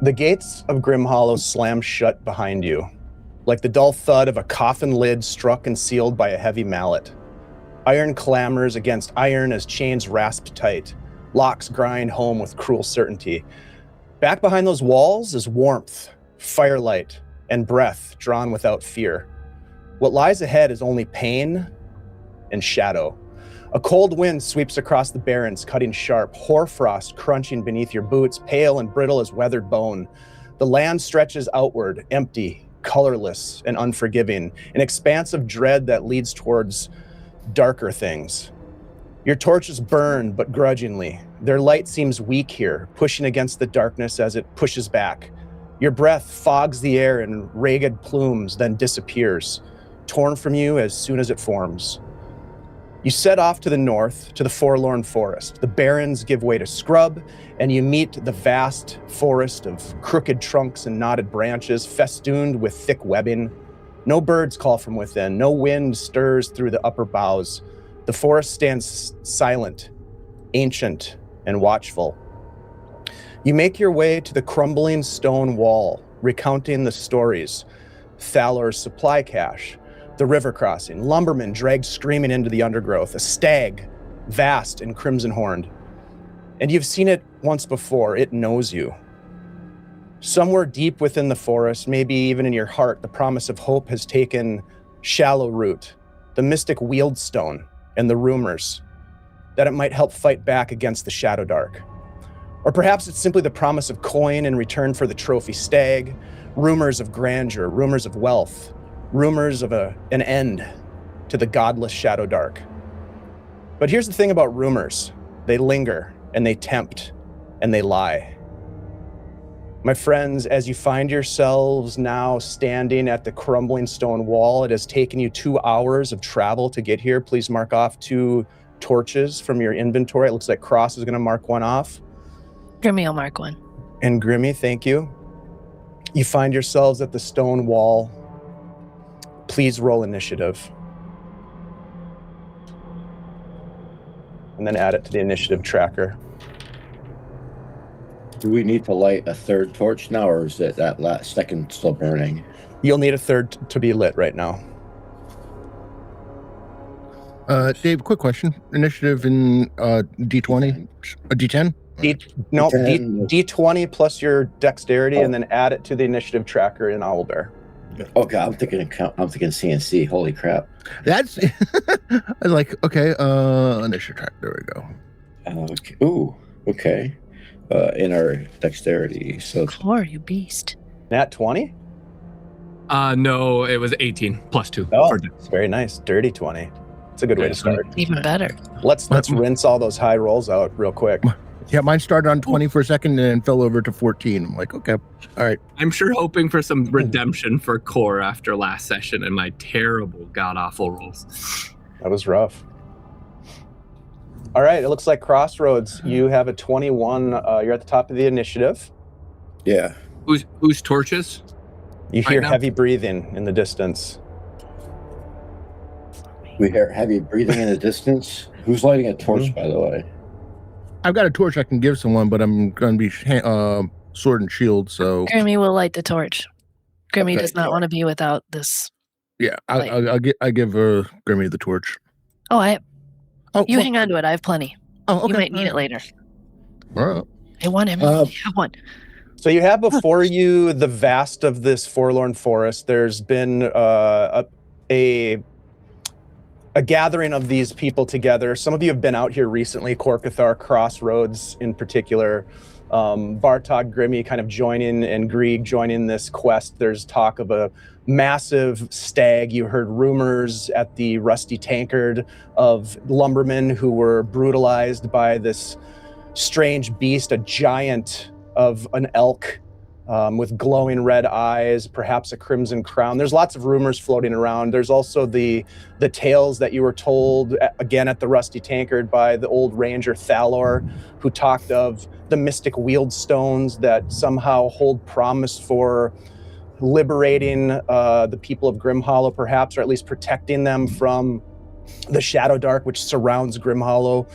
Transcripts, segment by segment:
The gates of Grimhollow slam shut behind you, like the dull thud of a coffin lid struck and sealed by a heavy mallet. Iron clamors against iron as chains rasp tight. Locks grind home with cruel certainty. Back behind those walls is warmth, firelight, and breath drawn without fear. What lies ahead is only pain and shadow. A cold wind sweeps across the barrens, cutting sharp, hoarfrost crunching beneath your boots, pale and brittle as weathered bone. The land stretches outward, empty, colorless, and unforgiving, an expanse of dread that leads towards darker things. Your torches burn, but grudgingly. Their light seems weak here, pushing against the darkness as it pushes back. Your breath fogs the air in ragged plumes, then disappears, torn from you as soon as it forms. You set off to the north, to the forlorn forest. The barrens give way to scrub, and you meet the vast forest of crooked trunks and knotted branches, festooned with thick webbing. No birds call from within, no wind stirs through the upper boughs. The forest stands silent, ancient, and watchful. You make your way to the crumbling stone wall, recounting the stories. Thalor's supply cache, the river crossing, lumbermen dragged screaming into the undergrowth, a stag, vast and crimson-horned. And you've seen it once before, it knows you. Somewhere deep within the forest, maybe even in your heart, the promise of hope has taken shallow root, the mystic wieldstone, and the rumors that it might help fight back against the Shadowdark. Or perhaps it's simply the promise of coin in return for the trophy stag, rumors of grandeur, rumors of wealth, rumors of an end to the godless Shadowdark. But here's the thing about rumors. They linger, and they tempt, and they lie. My friends, as you find yourselves now standing at the crumbling stone wall, it has taken you 2 hours of travel to get here. Please mark off 2 torches from your inventory. It looks like Kros is going to mark one off. Grimmy will mark one. And Grimmy, thank you. You find yourselves at the stone wall. Please roll initiative. And then add it to the initiative tracker. Do we need to light a third torch now, or is it that last second still burning? You'll need a third to be lit right now. Dave, quick question. Initiative in D20? D10? D20 plus your dexterity, and then add it to the initiative tracker in Owlbear. Oh god, I'm thinking CNC. Holy crap! That's I was like, okay, initiative track. There we go. Okay. Ooh, okay. In our dexterity, so Core, you beast. Nat 20? No, it was 18 plus 2. Oh, it's very nice. Dirty 20. It's a good way to start. Even better. Let's rinse all those high rolls out real quick. Yeah, mine started on 20 for a second and then fell over to 14. I'm like, okay, all right. I'm sure hoping for some redemption for Core after last session and my terrible, god-awful rolls. That was rough. All right, it looks like Crossroads, you have a 21. You're at the top of the initiative. yeah. Whose torches? You hear now? heavy breathing in the distance. We hear heavy breathing in the distance. Who's lighting a torch, by the way? I've got a torch I can give someone, but I'm going to be sword and shield, so... Grimmy will light the torch. Grimmy Okay. does not want to be without this. Yeah, I give Grimmy the torch. Oh, you well, hang on to it. I have plenty. Oh, okay. You might need it later. All right. I want him. I have one. So you have before you the vast of this forlorn forest. There's been a gathering of these people together. Some of you have been out here recently, Korkathar, Crossroads in particular. Bartok, Grimmy kind of joining, and Grieg joining this quest. There's talk of a massive stag. You heard rumors at the Rusty Tankard of lumbermen who were brutalized by this strange beast, a giant of an elk with glowing red eyes, perhaps a crimson crown. There's lots of rumors floating around. There's also the tales that you were told, again at the Rusty Tankard, by the old ranger Thalor, who talked of the mystic wieldstones that somehow hold promise for liberating the people of Grimhollow, perhaps, or at least protecting them from the Shadowdark, which surrounds Grimhollow.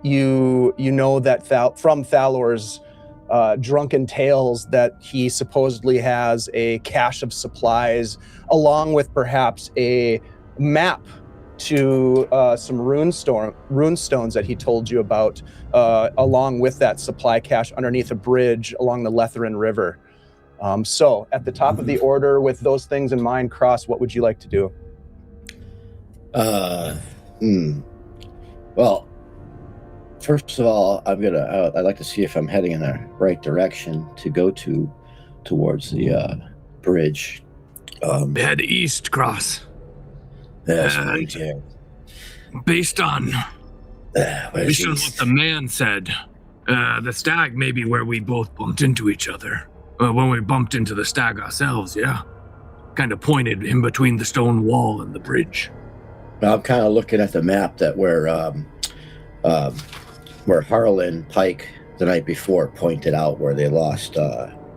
You know that from Thalor's drunken tales that he supposedly has a cache of supplies, along with perhaps a map to some runestones that he told you about, along with that supply cache underneath a bridge along the Letheran River. So at the top of the order, with those things in mind, Kros, what would you like to do? Well, first of all, I'd like to see if I'm heading in the right direction to go towards the bridge. Head east, Kros. That's right here. Based on what the man said, the stag may be where we both bumped into each other. When we bumped into the stag ourselves, yeah. Kind of pointed in between the stone wall and the bridge. Now, I'm kind of looking at the map that where Harlan Pike the night before pointed out where they lost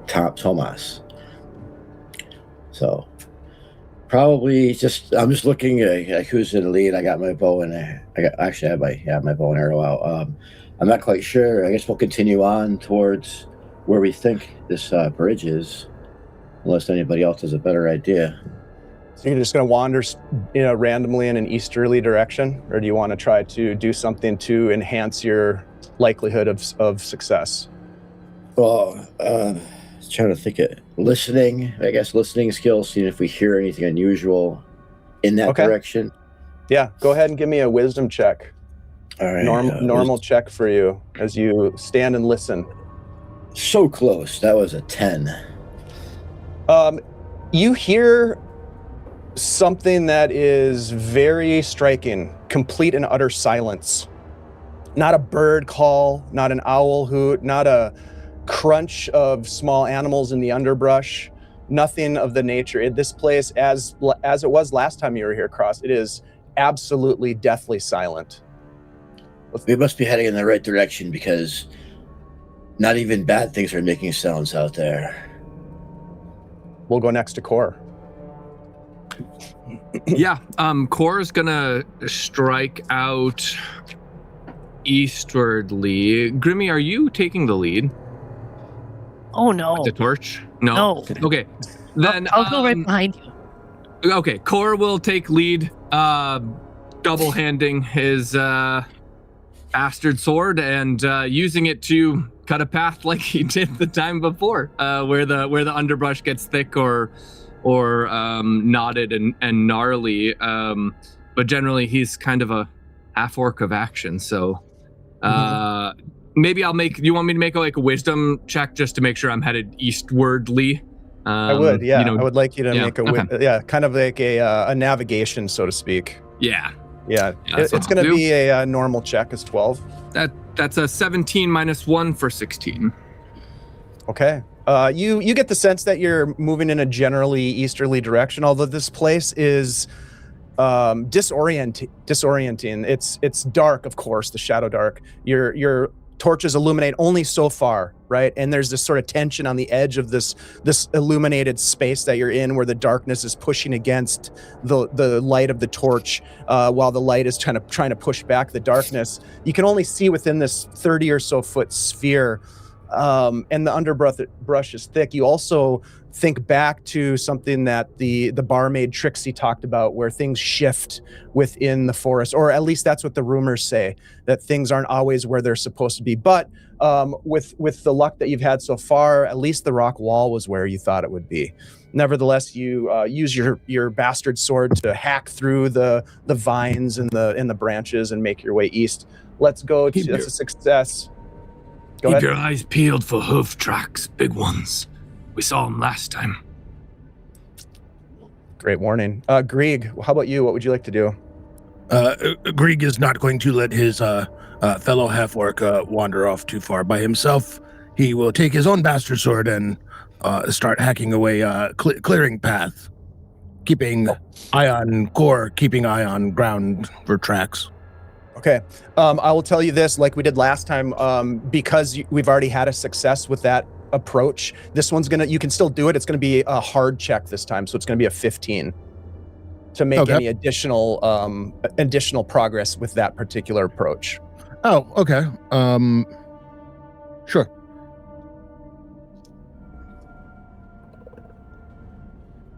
Thomas. So probably I'm just looking at who's in the lead. I got my bow and I have my bow and arrow out. I'm not quite sure. I guess we'll continue on towards where we think this bridge is, unless anybody else has a better idea. So you're just going to wander, randomly in an easterly direction, or do you want to try to do something to enhance your likelihood of success? Well, trying to think of listening skills, seeing if we hear anything unusual in that direction. Yeah, go ahead and give me a wisdom check. All right. Normal check for you as you stand and listen. So close. That was a 10. You hear something that is very striking. Complete and utter silence. Not a bird call, not an owl hoot, not a crunch of small animals in the underbrush. Nothing of the nature. This place, as it was last time you were here, Kros, it is absolutely deathly silent. We must be heading in the right direction, because not even bad things are making sounds out there. We'll go next to Core. Yeah, Core's gonna strike out eastwardly. Grimmy, are you taking the lead? Oh no. The torch? No. Okay. Then I'll go right behind you. Okay, Core will take lead, double-handing his bastard sword and using it to cut a path like he did the time before, where the underbrush gets thick or knotted and gnarly. But generally, he's kind of a half-orc of action. So maybe I'll make. You want me to make a wisdom check just to make sure I'm headed eastwardly? I would. Yeah, I would like you to make kind of like a navigation, so to speak. Yeah. Yeah, it's going to be a normal check as 12. That's a 17 minus 1 for 16. Okay. You get the sense that you're moving in a generally easterly direction, although this place is disorienting. It's dark, of course, the Shadowdark. Your torches illuminate only so far, right? And there's this sort of tension on the edge of this illuminated space that you're in, where the darkness is pushing against the light of the torch, while the light is trying to push back the darkness. You can only see within this 30 or so foot sphere, and the underbrush is thick. You also think back to something that the barmaid Trixie talked about, where things shift within the forest, or at least that's what the rumors say, that things aren't always where they're supposed to be. But with the luck that you've had so far, at least the rock wall was where you thought it would be. Nevertheless, you use your bastard sword to hack through the vines and the branches and make your way east. Let's go. That's a success. Go ahead. Keep your eyes peeled for hoof tracks, big ones. We saw them last time. Great warning. Grieg, how about you? What would you like to do? Grieg is not going to let his fellow half-orc wander off too far by himself. He will take his own bastard sword and start hacking away, clearing path, keeping eye on Core, keeping eye on ground for tracks. Okay. I will tell you this, like we did last time, because we've already had a success with that approach. This one's you can still do it. It's gonna be a hard check this time, so it's gonna be a 15 to make any additional progress with that particular approach. Oh, okay. Sure.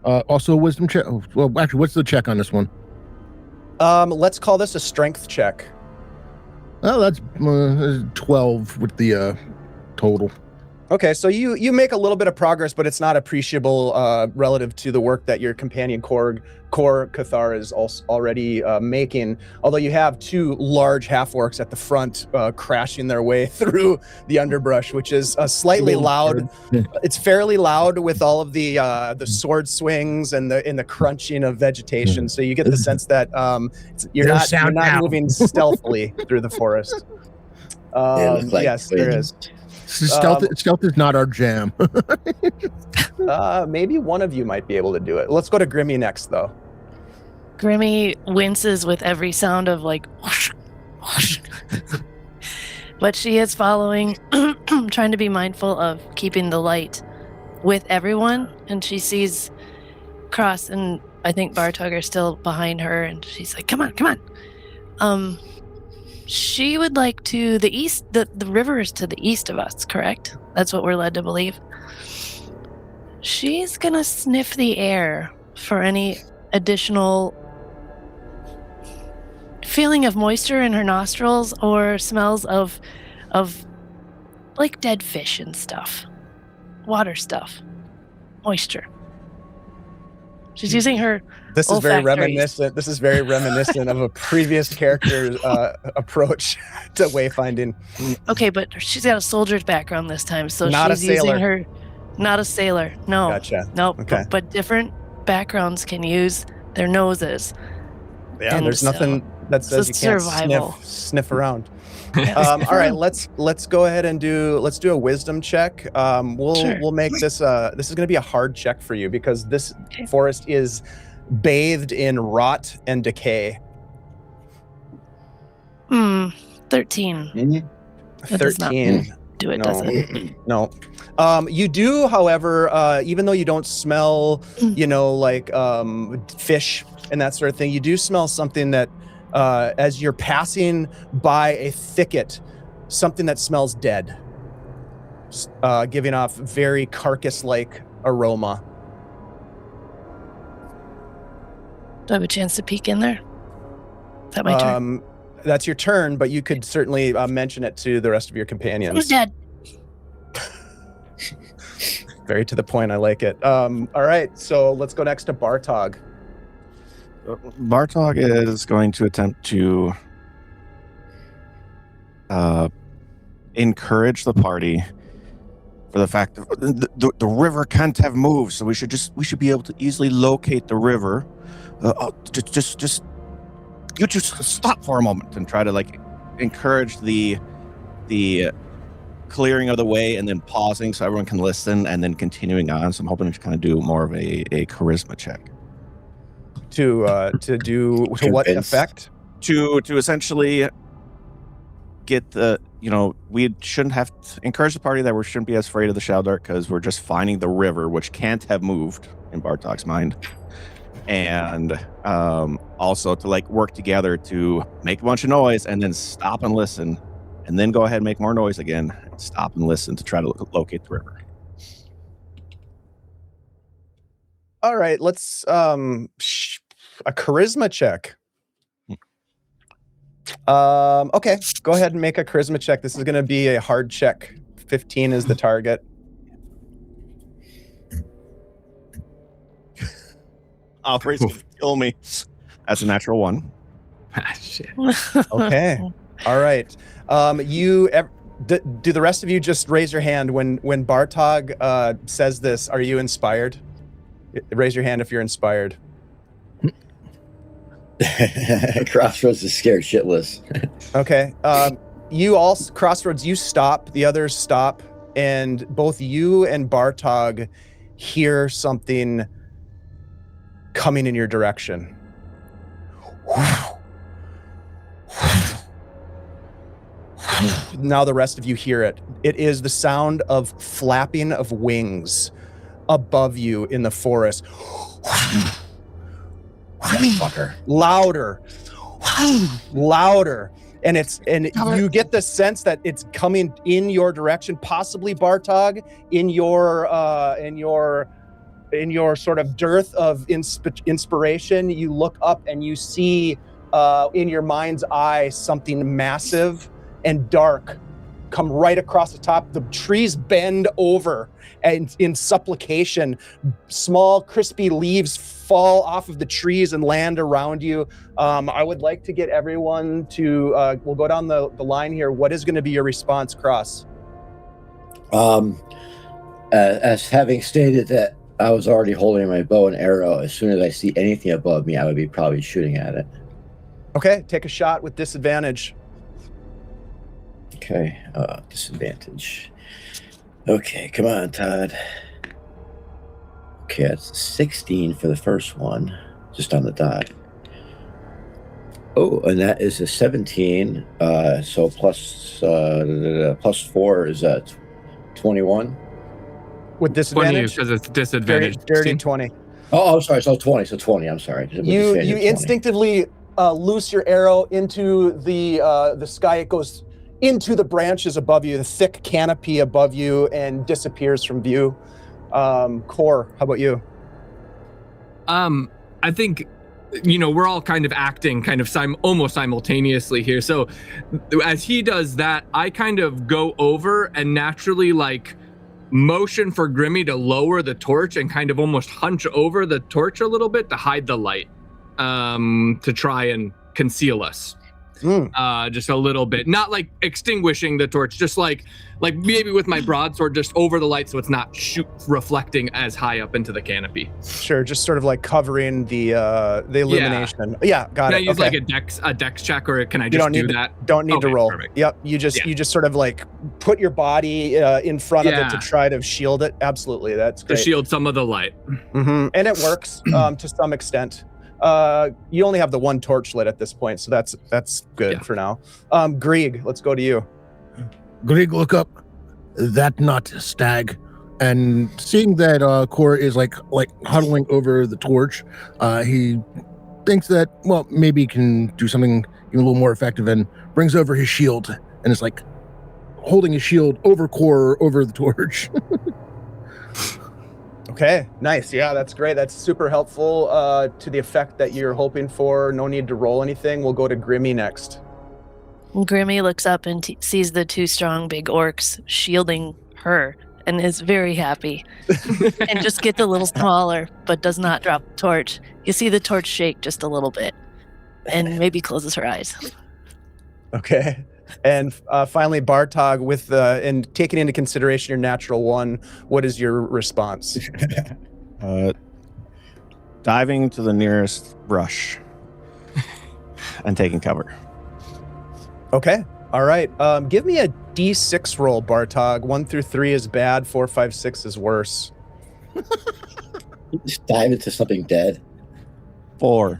Also a wisdom check. Well, actually, what's the check on this one? Let's call this a strength check. Oh, that's 12 with the total. Okay, so you make a little bit of progress, but it's not appreciable relative to the work that your companion Kor Cathar is already making. Although you have two large half-orcs at the front crashing their way through the underbrush, which is slightly loud. It's fairly loud with all of the sword swings and the crunching of vegetation. So you get the sense that you're not moving stealthily through the forest. Yes, there is. Stealth is not our jam. Maybe one of you might be able to do it. Let's go to Grimmy next, though. Grimmy winces with every sound of like whoosh, whoosh. But she is following, trying to be mindful of keeping the light with everyone. And she sees Kros and I think Bartog are still behind her. And she's like, come on. She would like to the east. The river is to the east of us, correct? That's what we're led to believe. She's gonna sniff the air for any additional feeling of moisture in her nostrils or smells of like dead fish and stuff, water stuff, moisture. She's using her. This is very reminiscent. This is very reminiscent of a previous character's approach to wayfinding. Okay, but she's got a soldier's background this time, so Not she's a sailor. using her. Not a sailor. No. Gotcha. Nope. Okay. But different backgrounds can use their noses. Yeah, And there's nothing that says you can't survival. sniff around. All right, let's go ahead and do a wisdom check. We'll make this this is going to be a hard check for you because this forest is bathed in rot and decay. 13. That does not 13. do it, No. does it? No. You do, however, even though you don't smell, like fish and that sort of thing, you do smell something that, as you're passing by a thicket, something that smells dead, giving off very carcass-like aroma. Do I have a chance to peek in there? Is that my turn? That's your turn, but you could certainly mention it to the rest of your companions. Who's dead? Very to the point. I like it. All right, so let's go next to Bartog. Bartog is going to attempt to encourage the party for the fact that the river can't have moved, so we should be able to easily locate the river. Just stop for a moment and try to encourage the clearing of the way and then pausing so everyone can listen and then continuing on. So I'm hoping to kind of do more of a charisma check. To what effect? To essentially get the, we shouldn't have to encourage the party that we shouldn't be as afraid of the Shadowdark because we're just finding the river, which can't have moved in Bartog's mind. And also to work together to make a bunch of noise and then stop and listen and then go ahead and make more noise again and stop and listen to try to locate the river. All right, let's a charisma check. Okay, go ahead and make a charisma check. This is going to be a hard check. 15 is the target. Operate's gonna kill me. That's a natural 1. Shit. Okay. All right. Do the rest of you just raise your hand when Bartog says this? Are you inspired? Raise your hand if you're inspired. Crossroads is scared shitless. Okay. Crossroads, you stop, the others stop, and both you and Bartog hear something coming in your direction. Now the rest of you hear it. It is the sound of flapping of wings above you in the forest. Fucker. Louder. And you get the sense that it's coming in your direction, possibly Bartog, in your in your sort of dearth of inspiration, you look up and you see in your mind's eye something massive and dark come right across the top. The trees bend over, and in supplication, small crispy leaves fall off of the trees and land around you. I would like to get everyone to, we'll go down the line here. What is going to be your response, Kros? As having stated that I was already holding my bow and arrow, as soon as I see anything above me, I would be probably shooting at it. Okay, take a shot with disadvantage. Okay, disadvantage. Okay, come on, Todd. Okay, that's 16 for the first one, just on the dot. Oh, and that is a 17. So plus 4 is 21. With 20 disadvantage? because it's disadvantage. Dirty 20. Oh, I'm sorry. So 20. So 20. I'm sorry. You instinctively loose your arrow into the sky. It goes into the branches above you, the thick canopy above you, and disappears from view. Core, how about you? I think, we're all kind of acting kind of almost simultaneously here. So as he does that, I kind of go over and naturally motion for Grimmy to lower the torch and kind of almost hunch over the torch a little bit to hide the light, to try and conceal us. Just a little bit, not like extinguishing the torch, just like maybe with my broadsword just over the light so it's not reflecting as high up into the canopy. Sure, just sort of like covering the illumination. Yeah, got it. Can I use like a dex check, or can I just do that? Don't need to roll. Perfect. Yep, you just sort of like put your body in front of it to try to shield it. Absolutely, that's great. To shield some of the light. Mm-hmm. And it works to some extent. You only have the one torch lit at this point, so that's good for now. Grieg, let's go to you. Grieg, look up. That not Stag, and seeing that Core is like huddling over the torch, he thinks that maybe he can do something even a little more effective, and brings over his shield and is like holding his shield over Core over the torch. Okay, nice. Yeah, that's great. That's super helpful to the effect that you're hoping for. No need to roll anything. We'll go to Grimmy next. Grimmy looks up and sees the two strong big orcs shielding her and is very happy and just gets a little smaller, but does not drop the torch. You see the torch shake just a little bit and maybe closes her eyes. Okay. And finally, Bartog, with and taking into consideration your natural one, what is your response? Diving to the nearest brush and taking cover. Okay. All right. Give me a D6 roll, Bartog. 1 through 3 is bad. 4, 5, 6 is worse. Just dive into something dead. 4.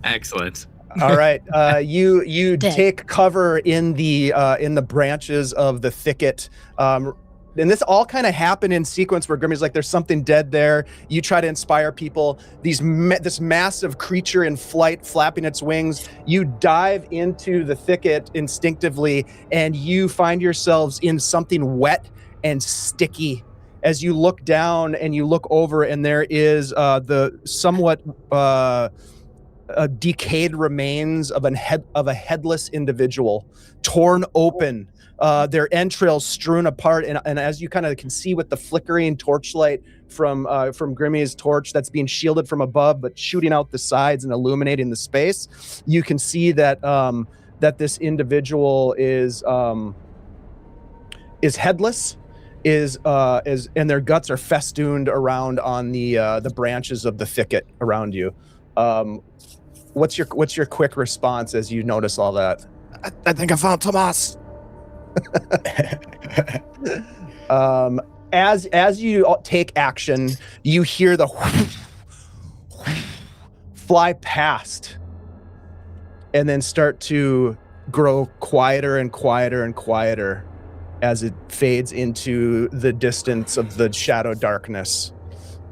Excellent. All right. You take cover in the branches of the thicket. And this all kind of happened in sequence where Grimmy's like, there's something dead there. You try to inspire people. This massive creature in flight, flapping its wings. You dive into the thicket instinctively, and you find yourselves in something wet and sticky. As you look down and you look over, and there is the somewhat decayed remains of a headless individual, torn open. Their entrails strewn apart, and as you kind of can see with the flickering torchlight from Grimmy's torch that's being shielded from above, but shooting out the sides and illuminating the space, you can see that that this individual is headless, and their guts are festooned around on the branches of the thicket around you. What's your quick response as you notice all that? I think I found Tomas. As you take action, you hear the fly past and then start to grow quieter and quieter and quieter as it fades into the distance of the shadow darkness.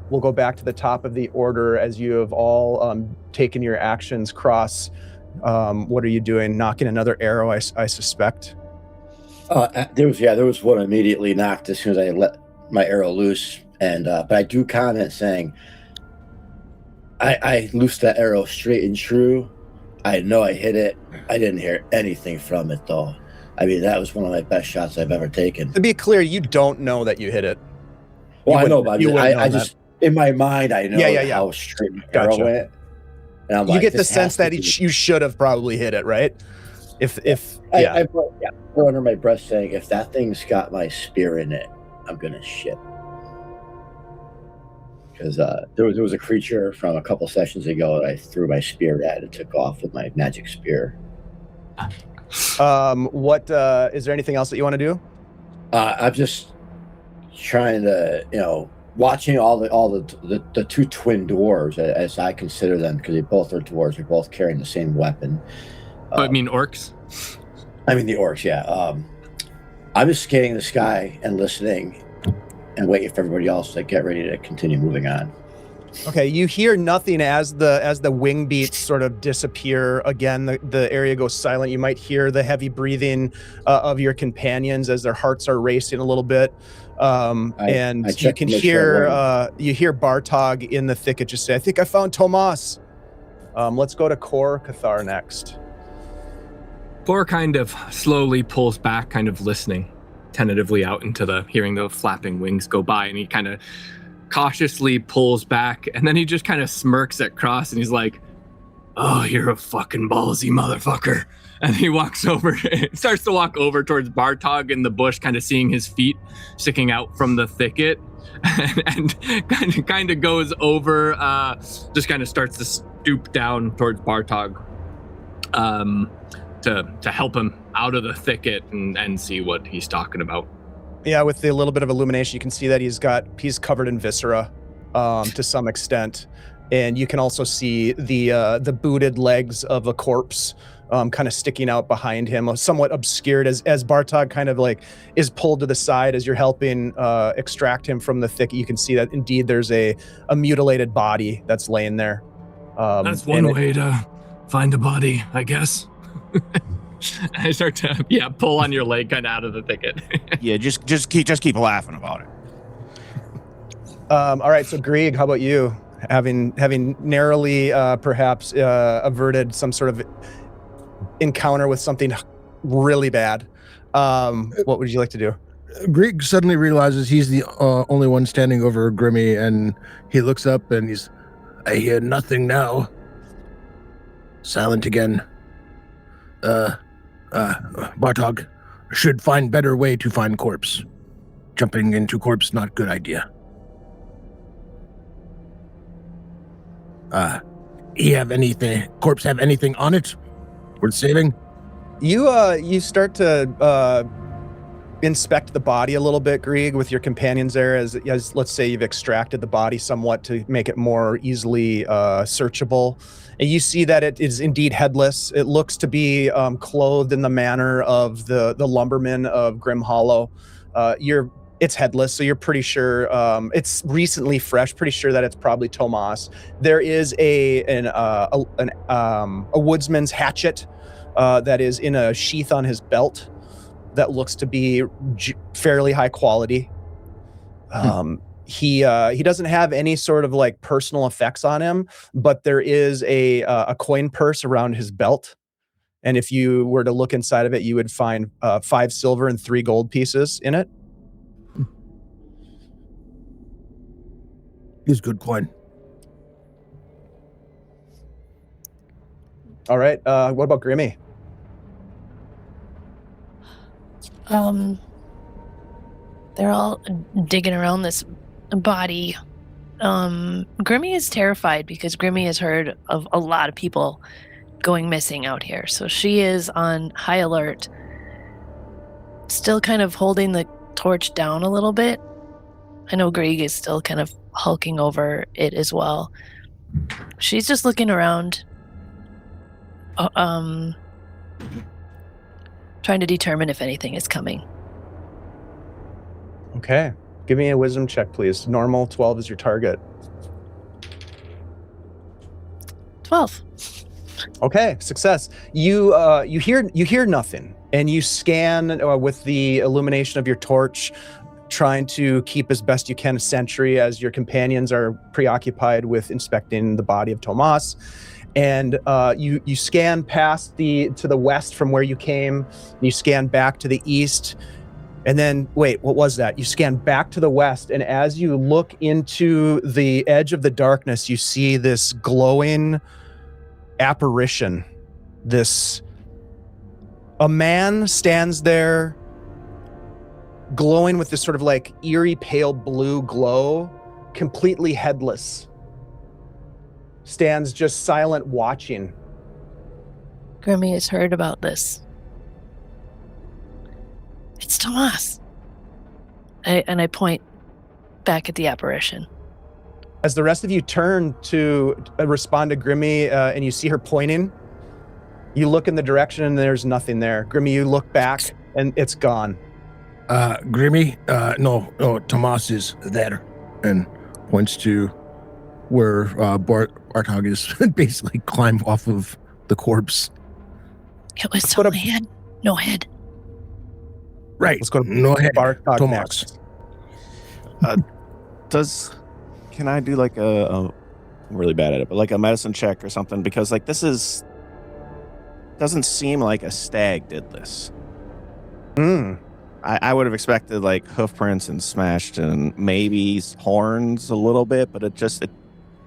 We'll go back to the top of the order as you have all taken your actions. Kros, what are you doing? Knocking another arrow, I suspect. There was one immediately knocked as soon as I let my arrow loose. And but I do comment saying, I loosed that arrow straight and true. I know I hit it. I didn't hear anything from it though. I mean, that was one of my best shots I've ever taken. To be clear, you don't know that you hit it. Well, You I know, wouldn't- but you wouldn't know I just in my mind I know how straight the arrow Gotcha. went. And I'm You like, get the this sense has to that be- you should have probably hit it, right? If I put under my breath saying, if that thing's got my spear in it, I'm gonna shit. Because there was a creature from a couple sessions ago that I threw my spear at and took off with my magic spear. what is there anything else that you want to do? I'm just trying to, watching all the two twin dwarves as I consider them, because they both are dwarves. They're both carrying the same weapon. I mean orcs. I mean the orcs, yeah. I'm just scanning the sky and listening and waiting for everybody else to get ready to continue moving on. Okay, you hear nothing as the wing beats sort of disappear again. The area goes silent. You might hear the heavy breathing of your companions as their hearts are racing a little bit. And I you check can to make hear sure you hear Bartog in the thicket just say, "I think I found Tomas." Let's go to Kor Cathar next. Kor kind of slowly pulls back, kind of listening tentatively out into hearing the flapping wings go by, and he kind of cautiously pulls back, and then he just kind of smirks at Kros, and he's like, "Oh, you're a fucking ballsy motherfucker." And he walks over, starts to walk over towards Bartog in the bush, kind of seeing his feet sticking out from the thicket, and kind of goes over, just kind of starts to stoop down towards Bartog, to help him out of the thicket and see what he's talking about. Yeah, with the little bit of illumination, you can see that he's covered in viscera, to some extent, and you can also see the booted legs of a corpse, kind of sticking out behind him, somewhat obscured as Bartog kind of like is pulled to the side as you're helping extract him from the thicket. You can see that indeed there's a mutilated body that's laying there. That's one way to find a body, I guess. I start to pull on your leg kind of out of the thicket. Yeah, just keep laughing about it. All right, so Grieg, how about you? Having narrowly perhaps averted some sort of encounter with something really bad, what would you like to do? Grieg suddenly realizes he's the only one standing over Grimmy, and he looks up and I hear nothing now. Silent again. Bartog should find better way to find corpse. Jumping into corpse, not good idea. Corpse have anything on it worth saving? You start to inspect the body a little bit, Grieg, with your companions there, as let's say you've extracted the body somewhat to make it more easily searchable. And you see that it is indeed headless. It looks to be clothed in the manner of the lumbermen of Grimhollow. It's headless, so you're pretty sure it's recently fresh. Pretty sure that it's probably Tomas. There is a woodsman's hatchet that is in a sheath on his belt that looks to be fairly high quality. He doesn't have any sort of like personal effects on him, but there is a coin purse around his belt. And if you were to look inside of it, you would find 5 silver and 3 gold pieces in it. He's good coin. All right. What about Grimmy? They're all digging around this body. Grimmy is terrified because Grimmy has heard of a lot of people going missing out here. So she is on high alert, still kind of holding the torch down a little bit. I know Grieg is still kind of hulking over it as well. She's just looking around, trying to determine if anything is coming. Okay. Give me a wisdom check, please. Normal 12 is your target. 12. Okay, success. You hear nothing, and you scan with the illumination of your torch trying to keep as best you can a sentry as your companions are preoccupied with inspecting the body of Tomas. And you scan past to the west from where you came, and you scan back to the east. And then, wait, what was that? You scan back to the west, and as you look into the edge of the darkness, you see this glowing apparition. A man stands there, glowing with this sort of like eerie pale blue glow, completely headless. Stands just silent, watching. Grimmy has heard about this. It's Tomas. I point back at the apparition. As the rest of you turn to respond to Grimmy, and you see her pointing, you look in the direction and there's nothing there. Grimmy, you look back and it's gone. Grimmy, no, Tomas is there, and points to where Bartog is basically climbed off of the corpse. It was totally head, no head. Right. Let's go to no head. Bartog Tomas. next. Can I do like I'm really bad at it, but like a medicine check or something? Because like doesn't seem like a stag did this. I would have expected like hoof prints and smashed and maybe horns a little bit, but it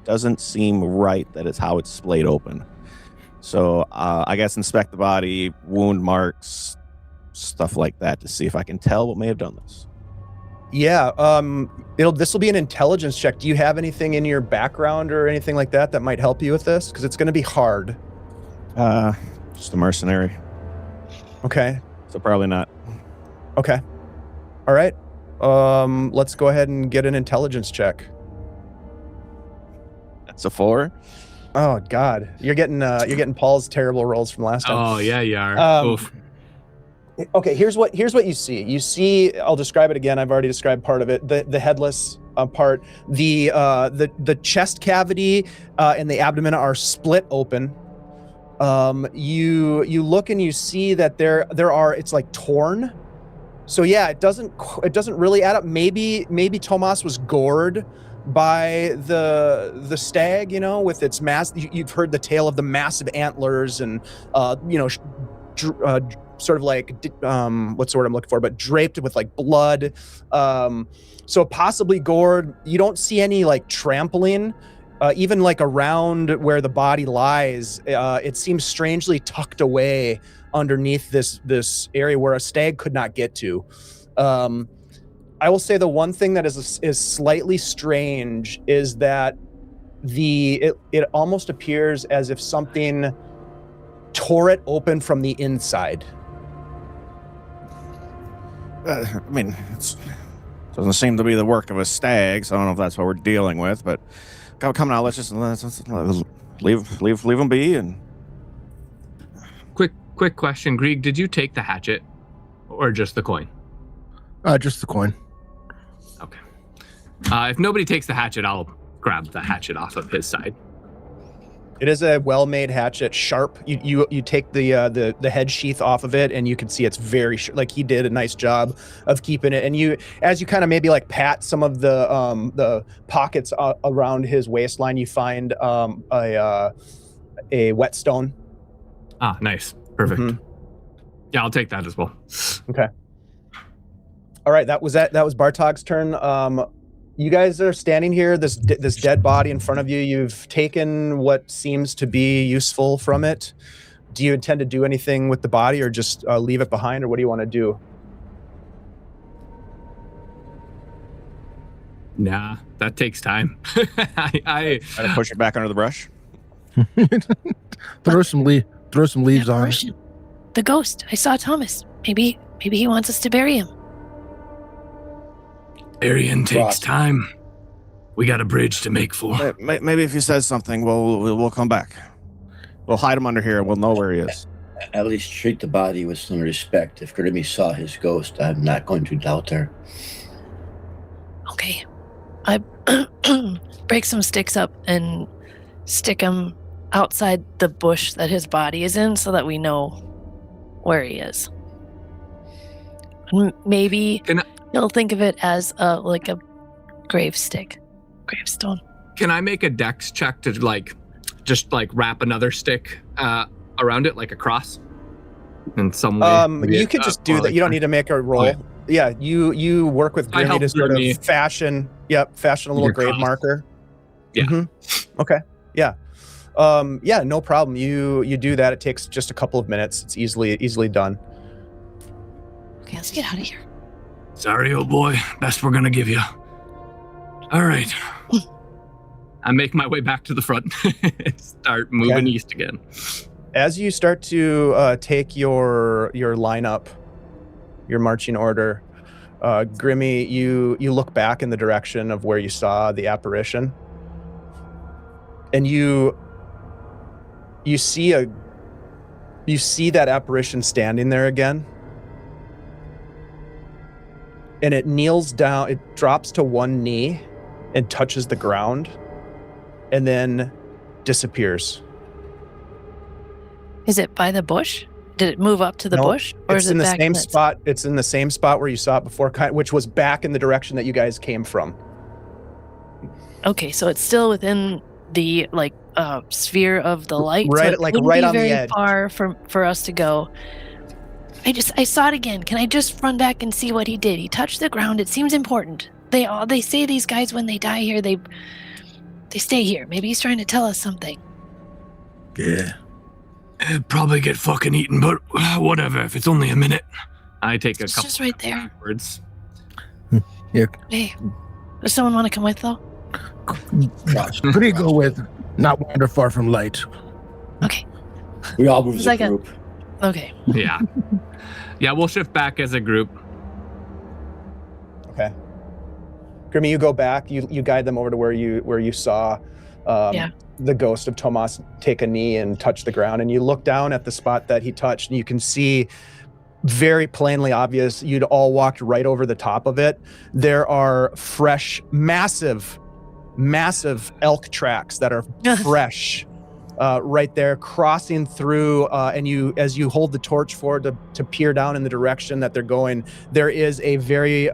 doesn't seem right that it's how it's splayed open. So I guess inspect the body, wound marks, stuff like that to see if I can tell what may have done this. Yeah, this will be an intelligence check. Do you have anything in your background or anything like that might help you with this? Because it's going to be hard. Just a mercenary. Okay. So probably not. Okay. All right. Let's go ahead and get an intelligence check. That's a 4. Oh God, you're getting Paul's terrible rolls from last time. Oh yeah, you are. Oof. Okay, here's what you see. You see, I'll describe it again. I've already described part of it. The headless part, the chest cavity and the abdomen are split open. You look and you see that there are, it's like torn. So yeah, it doesn't really add up. Maybe Tomas was gored by the stag, with its mass. You've heard the tale of the massive antlers and sort of like what's the word I'm looking for, but draped with like blood. So possibly gored. You don't see any like trampling, even like around where the body lies. It seems strangely tucked away underneath this area where a stag could not get to. I will say the one thing that is slightly strange is that it almost appears as if something tore it open from the inside. I mean, it doesn't seem to be the work of a stag, so I don't know if that's what we're dealing with. But come now, let's leave them be. And Quick question, Grieg, did you take the hatchet or just the coin? Just the coin. Okay. If nobody takes the hatchet, I'll grab the hatchet off of his side. It is a well-made hatchet, sharp. You take the head sheath off of it, and you can see it's very like he did a nice job of keeping it. And as you kind of maybe like pat some of the pockets around his waistline, you find a whetstone. Ah, nice, perfect. Mm-hmm. Yeah, I'll take that as well. Okay. All right, that was Bartog's turn. You guys are standing here, this dead body in front of you. You've taken what seems to be useful from it. Do you intend to do anything with the body or just leave it behind, or what do you want to do? Nah, that takes time. I try to push it back under the brush. Throw some leaves on it. The ghost. I saw Thomas. Maybe he wants us to bury him. Burying takes time. We got a bridge to make for. Maybe if he says something, we'll come back. We'll hide him under here and we'll know where he is. At least treat the body with some respect. If Grimmy saw his ghost, I'm not going to doubt her. Okay. I break some sticks up and stick them outside the bush that his body is in so that we know where he is. Maybe You'll think of it as like a gravestone. Can I make a dex check to just wrap another stick around it like a cross in some way? You could just do that. You don't need to make a roll. Okay. Yeah, you work with I Grimmy help to sort Grimmy. of fashion a little Your grave cross. marker. Yeah. Okay. Yeah. Yeah, no problem. You do that. It takes just a couple of minutes. It's easily done. Okay, let's get out of here. Sorry, old boy. Best we're gonna give you. All right. I make my way back to the front. Start moving east again. As you start to take your lineup, your marching order, Grimmy, you look back in the direction of where you saw the apparition, and you see that apparition standing there again, and it kneels down. It drops to one knee and touches the ground, and then disappears. Is it by the bush? Did it move up to the bush, or it's is it in the back same in spot? It's in the same spot where you saw it before, which was back in the direction that you guys came from. Okay, so it's still within the sphere of the light. Right, so it like wouldn't right be on the very edge. far for us to go. I saw it again. Can I just run back and see what he did? He touched the ground. It seems important. They say these guys, when they die here, they stay here. Maybe he's trying to tell us something. Yeah. It'd probably get fucking eaten, but whatever. If it's only a minute, I take a It's couple just right there. words. Yeah. Hey, does someone want to come with though? Pretty go with not wander far from light. Okay. We all move It's as a like group. Okay. Yeah. Yeah, we'll shift back as a group. Okay. Grimmy, you go back. You guide them over to where you saw the ghost of Tomas take a knee and touch the ground, and you look down at the spot that he touched, and you can see very plainly obvious. You'd all walked right over the top of it. There are fresh, massive elk tracks that are fresh. Right there, crossing through, and as you hold the torch forward to peer down in the direction that they're going, there is a very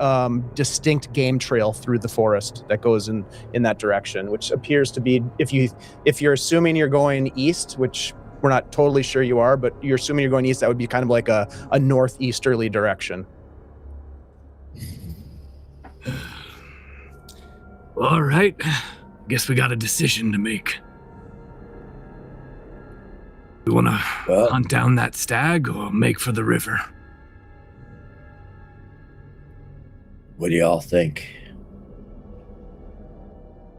distinct game trail through the forest that goes in that direction, which appears to be, if you're assuming you're going east, which we're not totally sure you are, but you're assuming you're going east, that would be kind of like a northeasterly direction. All right. Guess we got a decision to make. We want to hunt down that stag or make for the river? What do y'all think?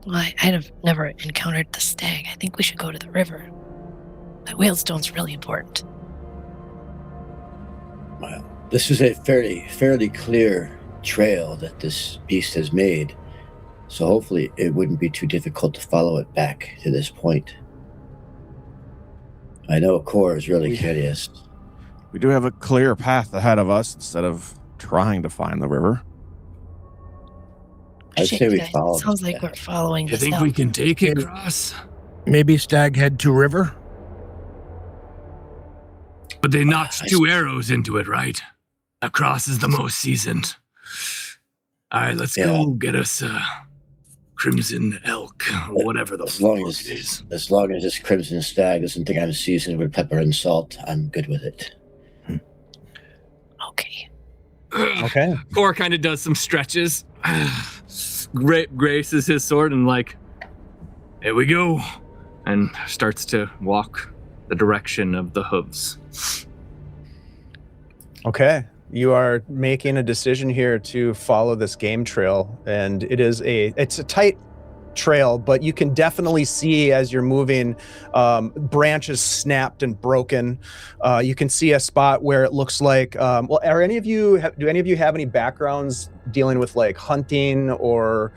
Well, I've never encountered the stag. I think we should go to the river. That whalestone's really important. Well, this is a fairly clear trail that this beast has made, so hopefully it wouldn't be too difficult to follow it back to this point. I know Core is really curious. We do have a clear path ahead of us instead of trying to find the river. I'd Shit, say you we guys, follow. it sounds like we're following You this think out. we can take it, Kros? Maybe Stag head to river. But they notched 2 arrows into it, right? That Kros is the most seasoned. All right, let's go get us Crimson Elk, or whatever the As long fuck as it is. this Crimson Stag doesn't think I'm seasoned with pepper and salt, I'm good with it. Okay. Okay. Core kind of does some stretches. Graces his sword and here we go. And starts to walk the direction of the hooves. Okay. You are making a decision here to follow this game trail, and it's a tight trail, but you can definitely see as you're moving, branches snapped and broken. You can see a spot where it looks like, do any of you have any backgrounds dealing with hunting or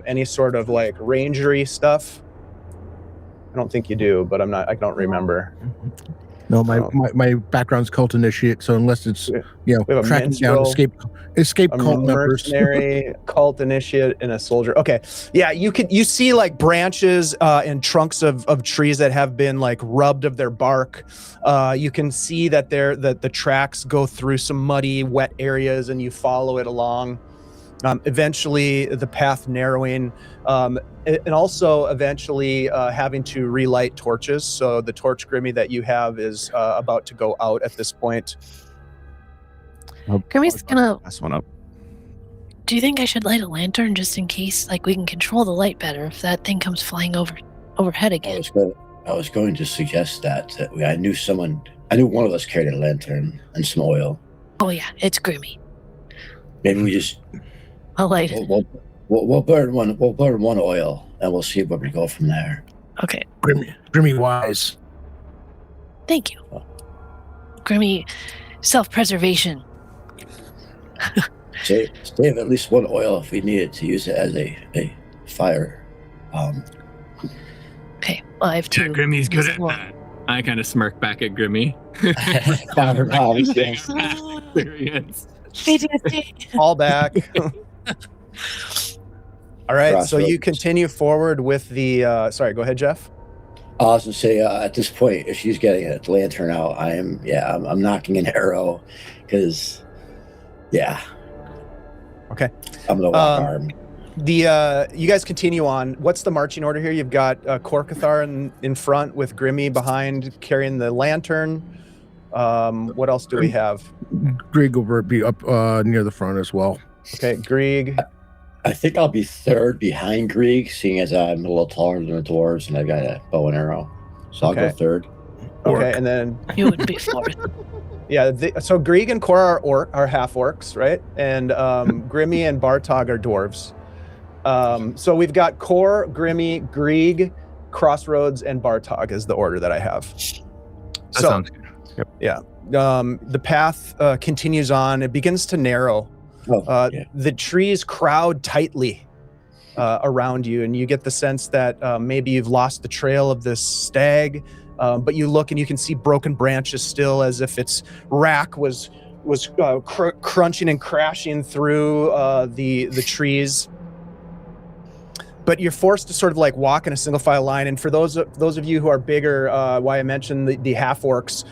any sort of rangery stuff? I don't think you do, but I don't remember. No, my background's cult initiate, so unless it's we have a tracking down minstrel, escape a cult members. mercenary, cult initiate, and a soldier. Okay, yeah, you see like branches and trunks of trees that have been like rubbed of their bark. You can see that the tracks go through some muddy, wet areas, and you follow it along. Eventually, the path narrowing, and also eventually having to relight torches. So the torch, Grimmy, that you have is about to go out at this point. Grimmy's gonna. Last one up. Do you think I should light a lantern just in case, like we can control the light better if that thing comes flying overhead again? I was going to suggest that I knew one of us carried a lantern and some oil. Oh yeah, it's Grimmy. Maybe we just I'll light it. we'll burn one oil and we'll see where we go from there. Okay. Grimmy wise. Thank you. Grimmy, self-preservation. Save at least one oil if we need it to use it as a fire. Okay, well, I have two. Yeah, Grimmy's good at that. I kind of smirk back at Grimmy. Experience. All back. All right, so Crossroads. you continue forward with the. Sorry, go ahead, Jeff. I was going to say at this point, if she's getting a lantern out, I'm knocking an arrow because, yeah. Okay. I'm gonna walk arm. You guys continue on. What's the marching order here? You've got Korkathar in front with Grimmy behind carrying the lantern. What else do we have? Grieg will be up near the front as well. Okay, Grieg. I think I'll be third behind Grieg, seeing as I'm a little taller than the dwarves and I got a bow and arrow. So I'll go third. Okay, and then You would be fourth. yeah. So Grieg and Kor are half orcs, right? And Grimmy and Bartog are dwarves. So we've got Kor, Grimmy, Grieg, Crossroads, and Bartog is the order that I have. That sounds good. Yep. Yeah. The path continues on. It begins to narrow. The trees crowd tightly around you, and you get the sense that maybe you've lost the trail of this stag, but you look and you can see broken branches still, as if its rack was crunching and crashing through the trees. But you're forced to sort of like walk in a single file line. And for those of you who are bigger, why I mentioned the half orcs,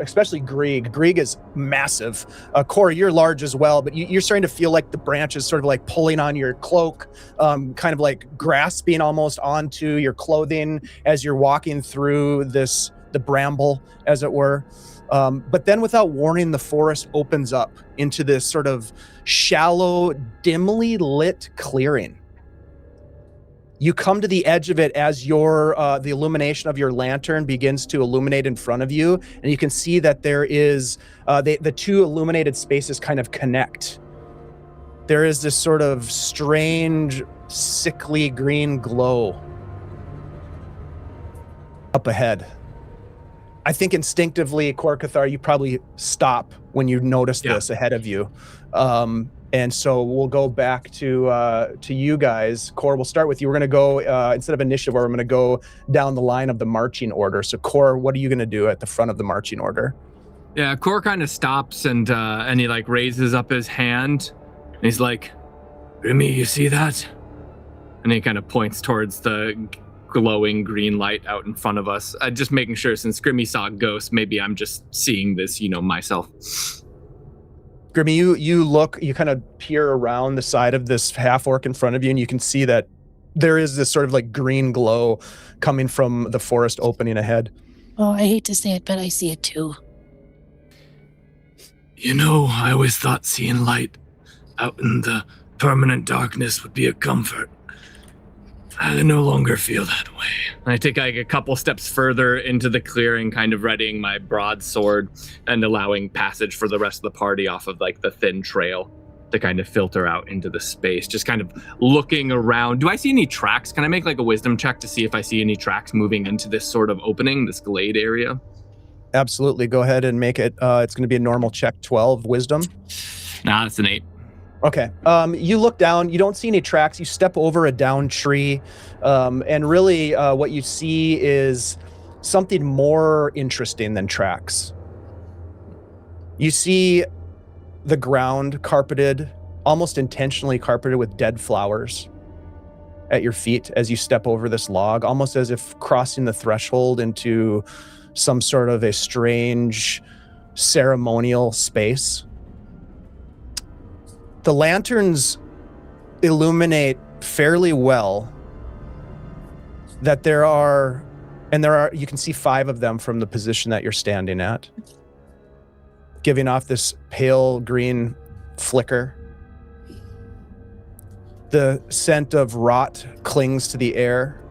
especially Grieg. Grieg is massive. Kor, you're large as well, but you're starting to feel like the branches sort of like pulling on your cloak, kind of like grasping almost onto your clothing as you're walking through the bramble, as it were. But then without warning, the forest opens up into this sort of shallow, dimly lit clearing. You come to the edge of it as the illumination of your lantern begins to illuminate in front of you, and you can see that there is the two illuminated spaces kind of connect. There is this sort of strange, sickly green glow up ahead. I think instinctively, Korkathar, you probably stop when you notice this ahead of you. And so we'll go back to you guys. Kor, we'll start with you. We're going to go, instead of initiative order, I'm going to go down the line of the marching order. So Kor, what are you going to do at the front of the marching order? Yeah, Kor kind of stops and he like raises up his hand. And he's like, Grimmy, you see that? And he kind of points towards the glowing green light out in front of us. Just making sure, since Grimmy saw a ghost, maybe I'm just seeing this, myself. Grimmy, you kind of peer around the side of this half orc in front of you, and you can see that there is this sort of like green glow coming from the forest opening ahead. Oh, I hate to say it, but I see it too. I always thought seeing light out in the permanent darkness would be a comfort. I no longer feel that way. I take like a couple steps further into the clearing, kind of readying my broadsword and allowing passage for the rest of the party off of like the thin trail to kind of filter out into the space. Just kind of looking around. Do I see any tracks? Can I make like a wisdom check to see if I see any tracks moving into this sort of opening, this glade area? Absolutely. Go ahead and make it. It's going to be a normal check, 12 wisdom. Nah, that's an 8. Okay. You look down, you don't see any tracks. You step over a down tree, and really what you see is something more interesting than tracks. You see the ground carpeted, almost intentionally carpeted with dead flowers at your feet as you step over this log, almost as if crossing the threshold into some sort of a strange ceremonial space. The lanterns illuminate fairly well that there are, you can see 5 of them from the position that you're standing at, giving off this pale green flicker. The scent of rot clings to the air.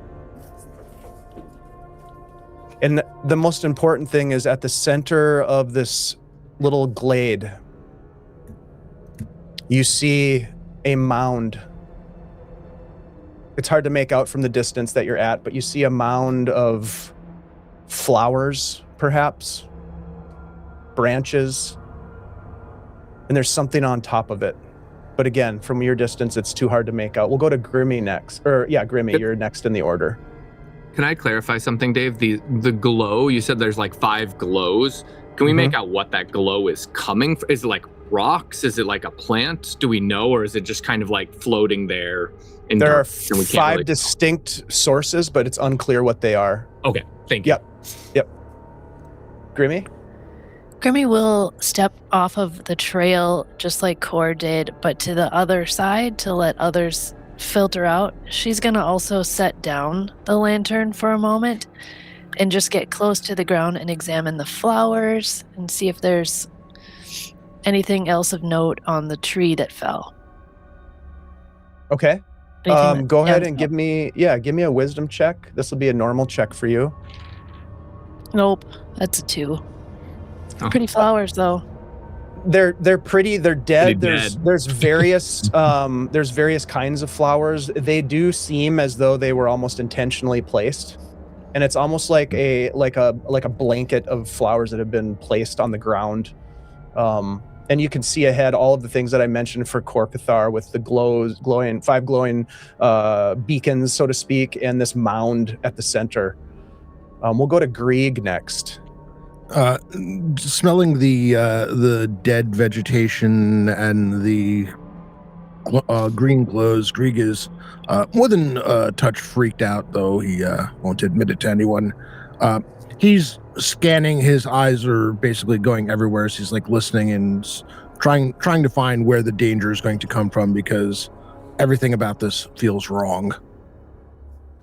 And the most important thing is at the center of this little glade, you see a mound. It's hard to make out from the distance that you're at, but you see a mound of flowers, perhaps, branches, and there's something on top of it. But again, from your distance, it's too hard to make out. We'll go to Grimmy next. Grimmy, you're next in the order. Can I clarify something, Dave? The glow, you said there's like 5 glows. Can we make out what that glow is coming from? Is it like rocks? Is it like a plant? Do we know? Or is it just kind of like floating there? There are 5 distinct sources, but it's unclear what they are. Okay, thank you. Yep. Grimmy? Grimmy will step off of the trail just like Core did, but to the other side to let others filter out. She's going to also set down the lantern for a moment and just get close to the ground and examine the flowers and see if there's anything else of note on the tree that fell. Okay. Go ahead and give me a wisdom check. This will be a normal check for you. Nope, that's a 2. Oh. Pretty flowers though. They're pretty. They're dead. Pretty dead. There's various kinds of flowers. They do seem as though they were almost intentionally placed, and it's almost like a blanket of flowers that have been placed on the ground. And you can see ahead all of the things that I mentioned for Korkathar with the glowing 5 glowing beacons, so to speak, and this mound at the center. We'll go to Grieg next. Smelling the dead vegetation and the green glows, Grieg is more than a touch freaked out, though he won't admit it to anyone. He's scanning. His eyes are basically going everywhere. So he's like listening and trying to find where the danger is going to come from, because everything about this feels wrong.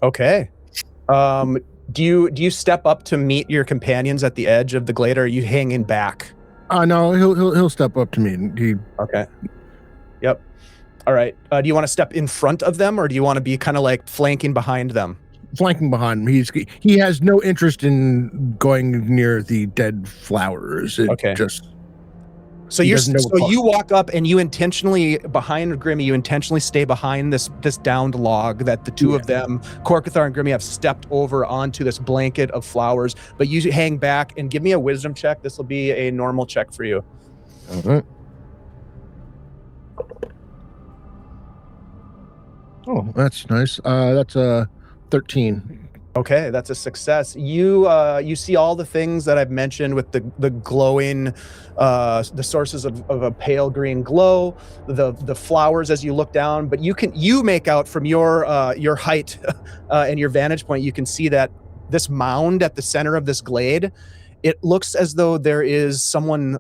Okay. Do you step up to meet your companions at the edge of the glade, or are you hanging back? No, he'll step up to me. Okay. Yep. All right. Do you want to step in front of them, or do you want to be kind of like flanking behind them? Flanking behind him. He has no interest in going near the dead flowers. Okay. So you walk up and you intentionally, behind Grimmy, you intentionally stay behind this downed log that the two of them, Korkathar and Grimmy, have stepped over onto this blanket of flowers, but you hang back and give me a wisdom check. This will be a normal check for you. Mm-hmm. Oh, that's nice. That's a 13. Okay, that's a success. You see all the things that I've mentioned with the glowing, the sources of a pale green glow, the flowers as you look down. But you make out from your height and your vantage point, you can see that this mound at the center of this glade, it looks as though there is someone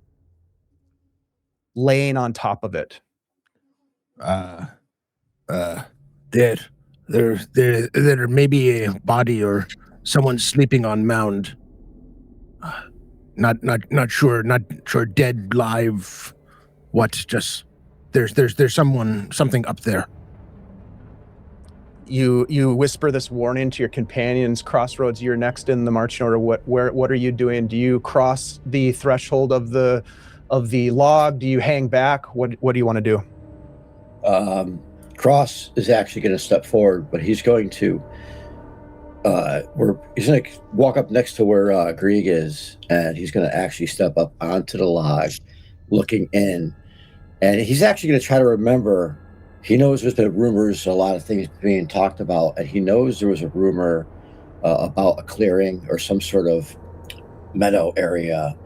laying on top of it. There may be a body or someone sleeping on mound. Not sure. Not sure. Dead, live. What? Just there's something up there. You whisper this warning to your companions. Crossroads, you're next in the marching order. What are you doing? Do you cross the threshold of the log? Do you hang back? What do you want to do? Kros is actually going to step forward, but he's going to he's going to walk up next to where Grieg is, and he's going to actually step up onto the log, looking in, and he's actually going to try to remember. He knows there's been rumors, a lot of things being talked about, and he knows there was a rumor about a clearing or some sort of meadow area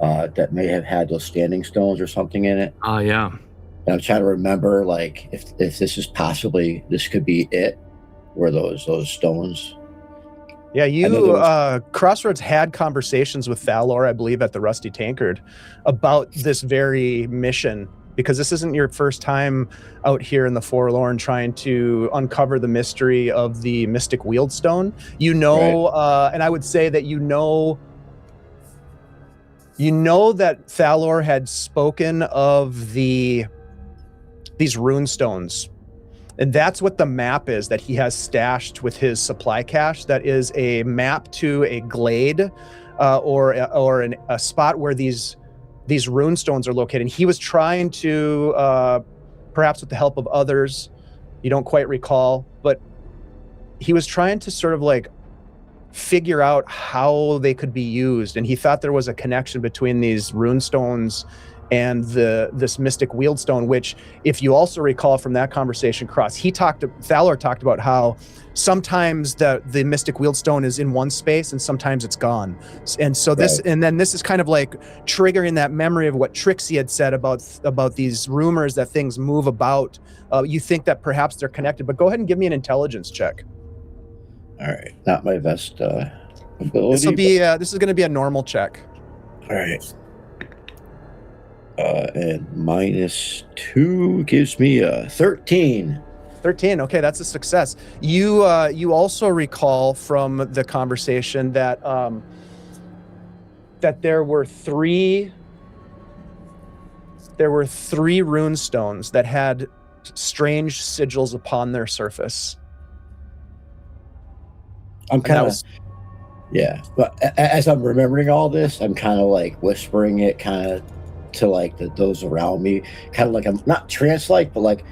that may have had those standing stones or something in it. Oh, yeah. And I'm trying to remember, like, if this is possibly, this could be it, where those stones. Yeah, I know there was- Crossroads had conversations with Thalor, I believe, at the Rusty Tankard about this very mission, because this isn't your first time out here in the Forlorn trying to uncover the mystery of the Mystic Wieldstone. And I would say that you know that Thalor had spoken of these rune stones. And that's what the map is that he has stashed with his supply cache. That is a map to a glade or a spot where these rune stones are located. And he was trying to, perhaps with the help of others, you don't quite recall, but he was trying to sort of like figure out how they could be used. And he thought there was a connection between these rune stones and this Mystic Wieldstone, which, if you also recall from that conversation, Kros, Thalor talked about how sometimes the Mystic Wieldstone is in one space and sometimes it's gone. And so this is kind of like triggering that memory of what Trixie had said about these rumors that things move about. You think that perhaps they're connected, but go ahead and give me an intelligence check. All right, not my best ability. This is going to be a normal check. All right. And -2 gives me a 13. 13. Okay, that's a success. You also recall from the conversation that that there were three rune stones that had strange sigils upon their surface. I'm kind of but as I'm remembering all this, I'm kind of like whispering it kind of to like those around me, kind of like I'm not trance-like, but like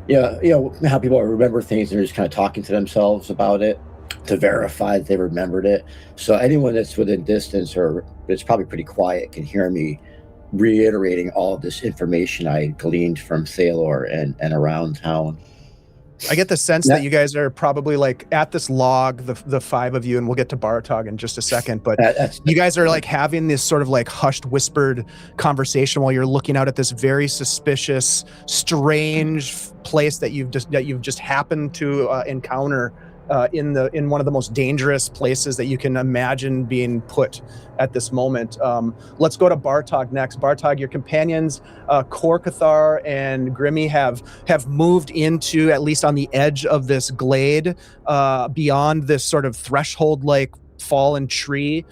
you know how people remember things and they're just kind of talking to themselves about it to verify that they remembered it. So anyone that's within distance, or it's probably pretty quiet, can hear me reiterating all of this information I gleaned from Thalor and around town. I get the sense that you guys are probably like at this log, the five of you, and we'll get to Bartog in just a second, but you guys are like having this sort of like hushed, whispered conversation while you're looking out at this very suspicious, strange place that you've just happened to encounter in one of the most dangerous places that you can imagine being put at this moment. Let's go to Bartog next. Bartog, your companions, Korkathar and Grimmy have moved into, at least on the edge of this glade, beyond this sort of threshold-like fallen tree.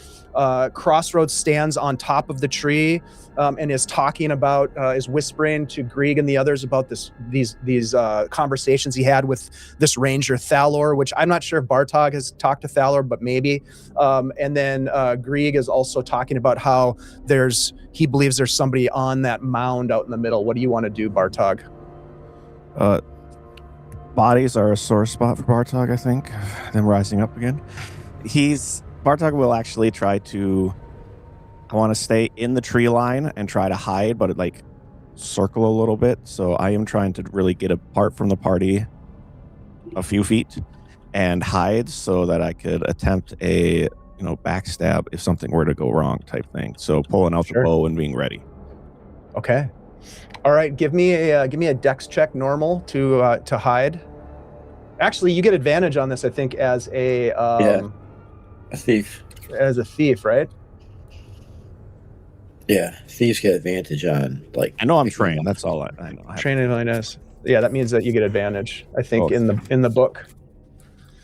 Crossroads stands on top of the tree and is talking about, is whispering to Grieg and the others about these conversations he had with this ranger Thalor, which I'm not sure if Bartog has talked to Thalor, but maybe. And then Grieg is also talking about how he believes there's somebody on that mound out in the middle. What do you want to do, Bartog? Bodies are a sore spot for Bartog, I think. Them rising up again. Bartog will actually try to, I want to stay in the tree line and try to hide, but like circle a little bit. So I am trying to really get apart from the party a few feet and hide so that I could attempt a, backstab if something were to go wrong type thing. So pulling out the bow and being ready. Okay. All right. Give me a dex check normal to hide. Actually, you get advantage on this, I think, as a thief. As a thief, right? Yeah, thieves get advantage on, like... I know I'm trained. That's all I know. Training minus. Yeah, that means that you get advantage, I think, in the book.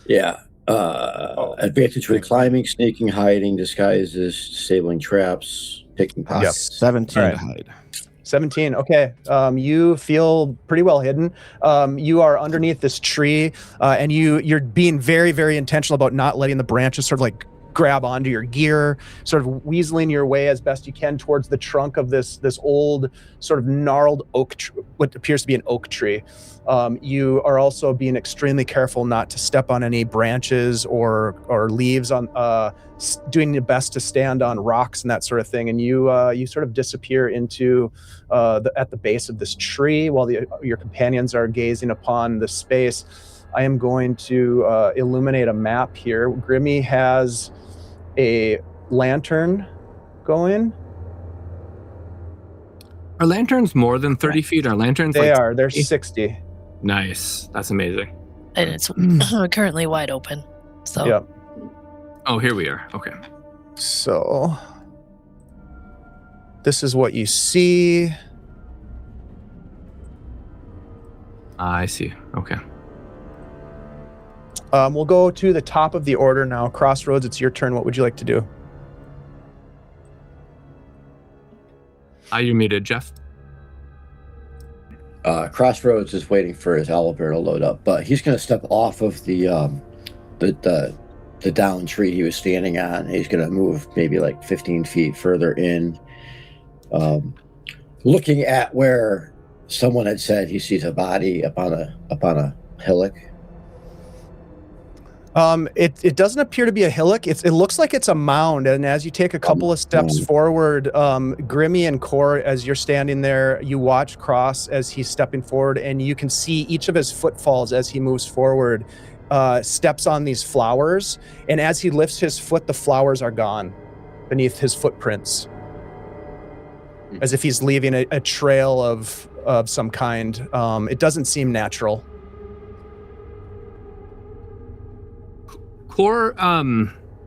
Yeah. Advantage with climbing, sneaking, hiding, disguises, disabling traps, picking pockets. Yep. 17 to hide. 17. Okay. You feel pretty well hidden. You are underneath this tree, and you're being very, very intentional about not letting the branches sort of like grab onto your gear, sort of weaseling your way as best you can towards the trunk of this old sort of gnarled oak, what appears to be an oak tree. You are also being extremely careful not to step on any branches or leaves, on doing your best to stand on rocks and that sort of thing. And you sort of disappear into at the base of this tree while your companions are gazing upon the space. I am going to illuminate a map here. Grimmy has a lantern going. Are lanterns more than 30 feet? Are lanterns They like are. They're 60? 60. Nice. That's amazing. And it's currently wide open. So Yep. Oh, here we are. Okay. So this is what you see. I see. Okay. We'll go to the top of the order now. Crossroads, it's your turn. What would you like to do? You're muted, Jeff. Crossroads is waiting for his owlbear to load up, but he's going to step off of the down tree he was standing on. He's going to move maybe like 15 feet further in, looking at where someone had said he sees a body up on a hillock. It doesn't appear to be a hillock. It looks like it's a mound. And as you take a couple of steps forward, Grimmy and Core, as you're standing there, you watch Kros as he's stepping forward, and you can see each of his footfalls as he moves forward, steps on these flowers. And as he lifts his foot, the flowers are gone beneath his footprints, as if he's leaving a trail of some kind. It doesn't seem natural. Core,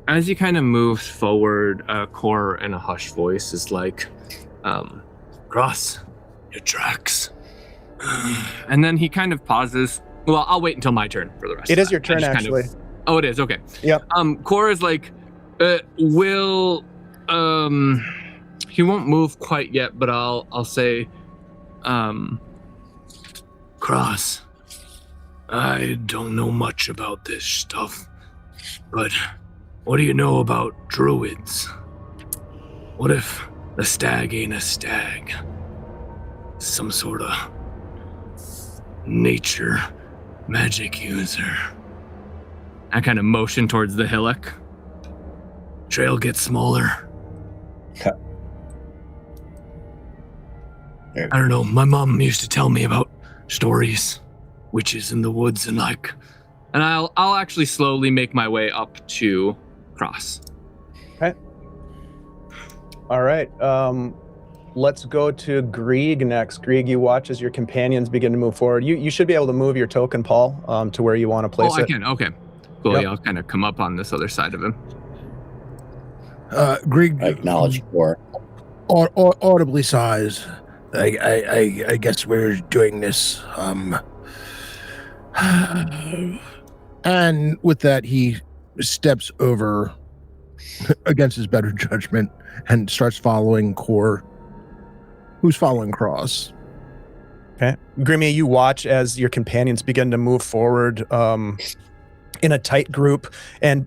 as he kind of moves forward, Core in a hushed voice is like, Kros, your tracks. And then he kind of pauses. Well, I'll wait until my turn for the rest. It of is your turn, actually. Oh, it is. Okay. Yep. Core is like, he won't move quite yet, but I'll say, Kros, I don't know much about this stuff. But what do you know about druids? What if the stag ain't a stag? Some sort of nature magic user. I kind of motion towards the hillock. Trail gets smaller. I don't know, my mom used to tell me about stories, witches in the woods and like. And I'll actually slowly make my way up to Kros. Okay. All right. Let's go to Grieg next. Grieg, you watch as your companions begin to move forward. You should be able to move your token, Paul, to where you want to place it. Oh, I can. Okay. Cool. Yep. Yeah, I'll kind of come up on this other side of him. Grieg I acknowledge Core. Audibly sighs. I guess we're doing this. And with that, he steps over against his better judgment and starts following Core, who's following Kros. Okay. Grimmy, you watch as your companions begin to move forward in a tight group, and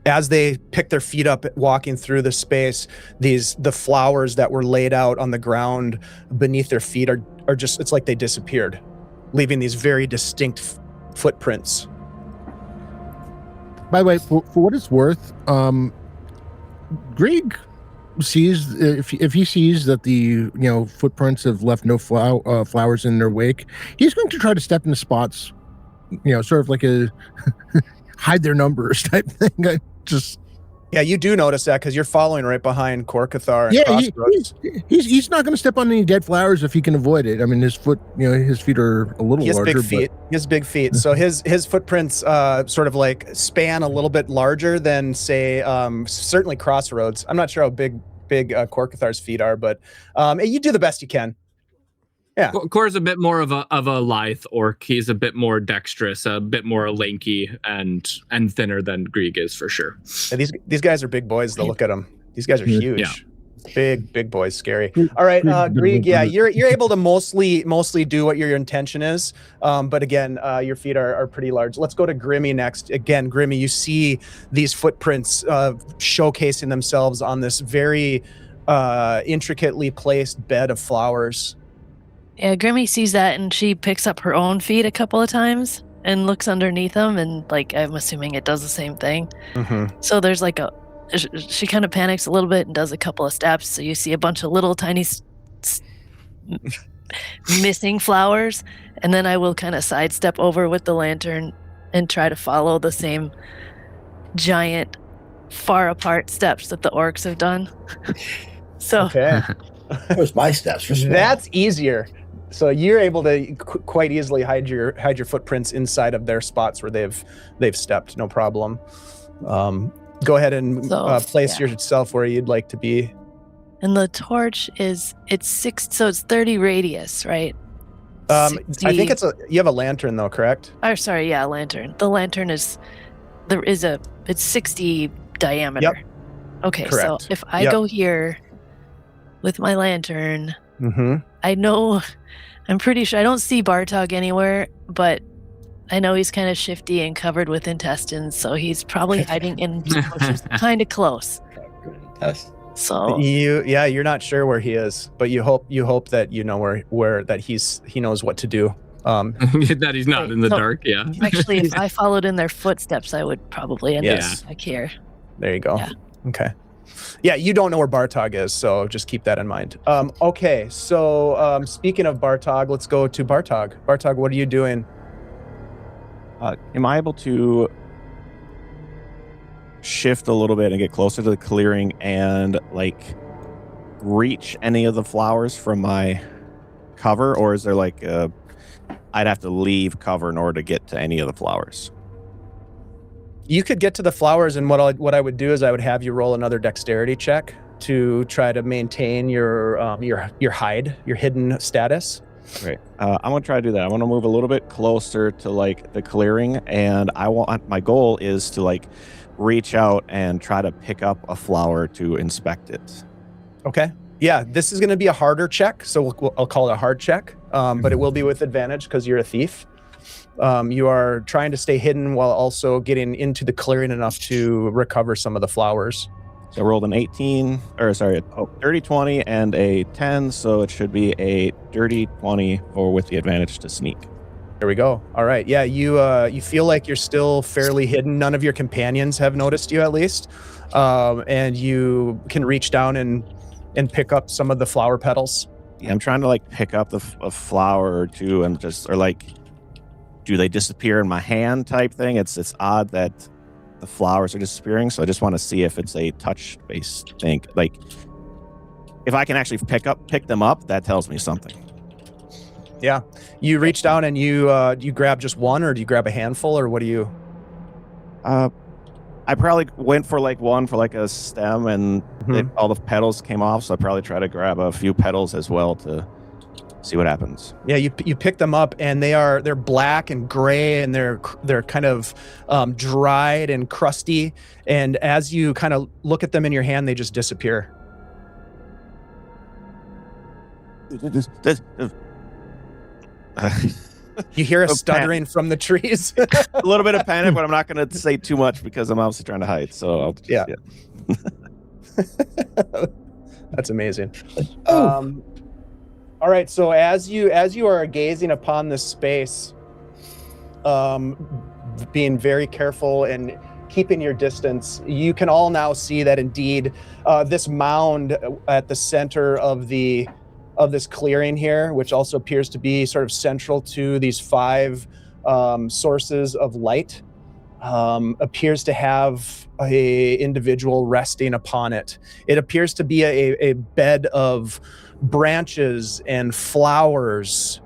as they pick their feet up walking through the space, the flowers that were laid out on the ground beneath their feet are just, it's like they disappeared, leaving these very distinct footprints. By the way, for what it's worth, Grieg sees if he sees that the footprints have left no flowers in their wake, he's going to try to step into spots, sort of like a hide their numbers type thing. Yeah, you do notice that because you're following right behind Korkathar and Crossroads. He's not going to step on any dead flowers if he can avoid it. I mean, his feet are a little larger. Big feet. He has big feet. So his footprints sort of like span a little bit larger than, say, certainly Crossroads. I'm not sure how big Korkathar's feet are, but you do the best you can. Yeah. Core's a bit more of a lithe orc. He's a bit more dexterous, a bit more lanky and thinner than Grieg is for sure. Yeah, these guys are big boys though. Look at them. These guys are huge. Yeah. Big boys, scary. All right, Grieg, yeah, you're able to mostly do what your intention is. But again, your feet are pretty large. Let's go to Grimmy next. Again, Grimmy, you see these footprints showcasing themselves on this very intricately placed bed of flowers. Yeah, Grimmy sees that and she picks up her own feet a couple of times and looks underneath them, and like I'm assuming it does the same thing. Mm-hmm. So there's like she kind of panics a little bit and does a couple of steps. So you see a bunch of little tiny missing flowers, and then I will kind of sidestep over with the lantern and try to follow the same giant, far apart steps that the orcs have done. So Okay. Where's my steps? For small. That's easier. So you're able to quite easily hide your footprints inside of their spots where they've stepped, no problem. Go ahead and place yourself where you'd like to be. And the torch it's 30 radius, right? I think you have a lantern though, correct? Oh, sorry, yeah, lantern. The lantern it's 60 diameter. Yep. Okay, Correct. so if I go here with my lantern, I know, I'm pretty sure I don't see Bartog anywhere, but I know he's kind of shifty and covered with intestines, so he's probably hiding in bushes, kind of close. So you're not sure where he is, but you hope that you know where that he knows what to do. That he's not in the dark. Yeah. Actually, if I followed in their footsteps, I would probably end up back here. There you go. Yeah. Okay. Yeah, you don't know where Bartog is, so just keep that in mind. Okay, so speaking of Bartog, let's go to Bartog. Bartog, what are you doing? Am I able to shift a little bit and get closer to the clearing and reach any of the flowers from my cover, or is there I'd have to leave cover in order to get to any of the flowers? You could get to the flowers, and what I would do is I would have you roll another dexterity check to try to maintain your hide, your hidden status. Great. I'm gonna try to do that. I want to move a little bit closer to the clearing, and my goal is to reach out and try to pick up a flower to inspect it. Okay. Yeah, this is going to be a harder check, so I'll call it a hard check, but it will be with advantage because you're a thief. You are trying to stay hidden while also getting into the clearing enough to recover some of the flowers. So I rolled an 30, 20, and a 10, so it should be a dirty 20 with the advantage to sneak. There we go. All right. Yeah, you feel like you're still fairly hidden. None of your companions have noticed you, at least, and you can reach down and pick up some of the flower petals. Yeah, I'm trying to pick up a flower or two and do they disappear in my hand type thing? It's odd that the flowers are disappearing, so I just want to see if it's a touch-based thing. If I can actually pick them up, that tells me something. Yeah, you reach down and you grab just one, or do you grab a handful, or what do you? I probably went for one for a stem, and all the petals came off, so I probably try to grab a few petals as well to see what happens. Yeah, you pick them up, and they're black and gray, and they're kind of dried and crusty. And as you kind of look at them in your hand, they just disappear. You hear a stuttering from the trees. A little bit of panic, but I'm not going to say too much because I'm obviously trying to hide. So I'll just, yeah. That's amazing. All right, so as you are gazing upon this space, being very careful and keeping your distance, you can all now see that indeed this mound at the center of this clearing here, which also appears to be sort of central to these 5 sources of light, appears to have a individual resting upon it. It appears to be a bed of branches and flowers.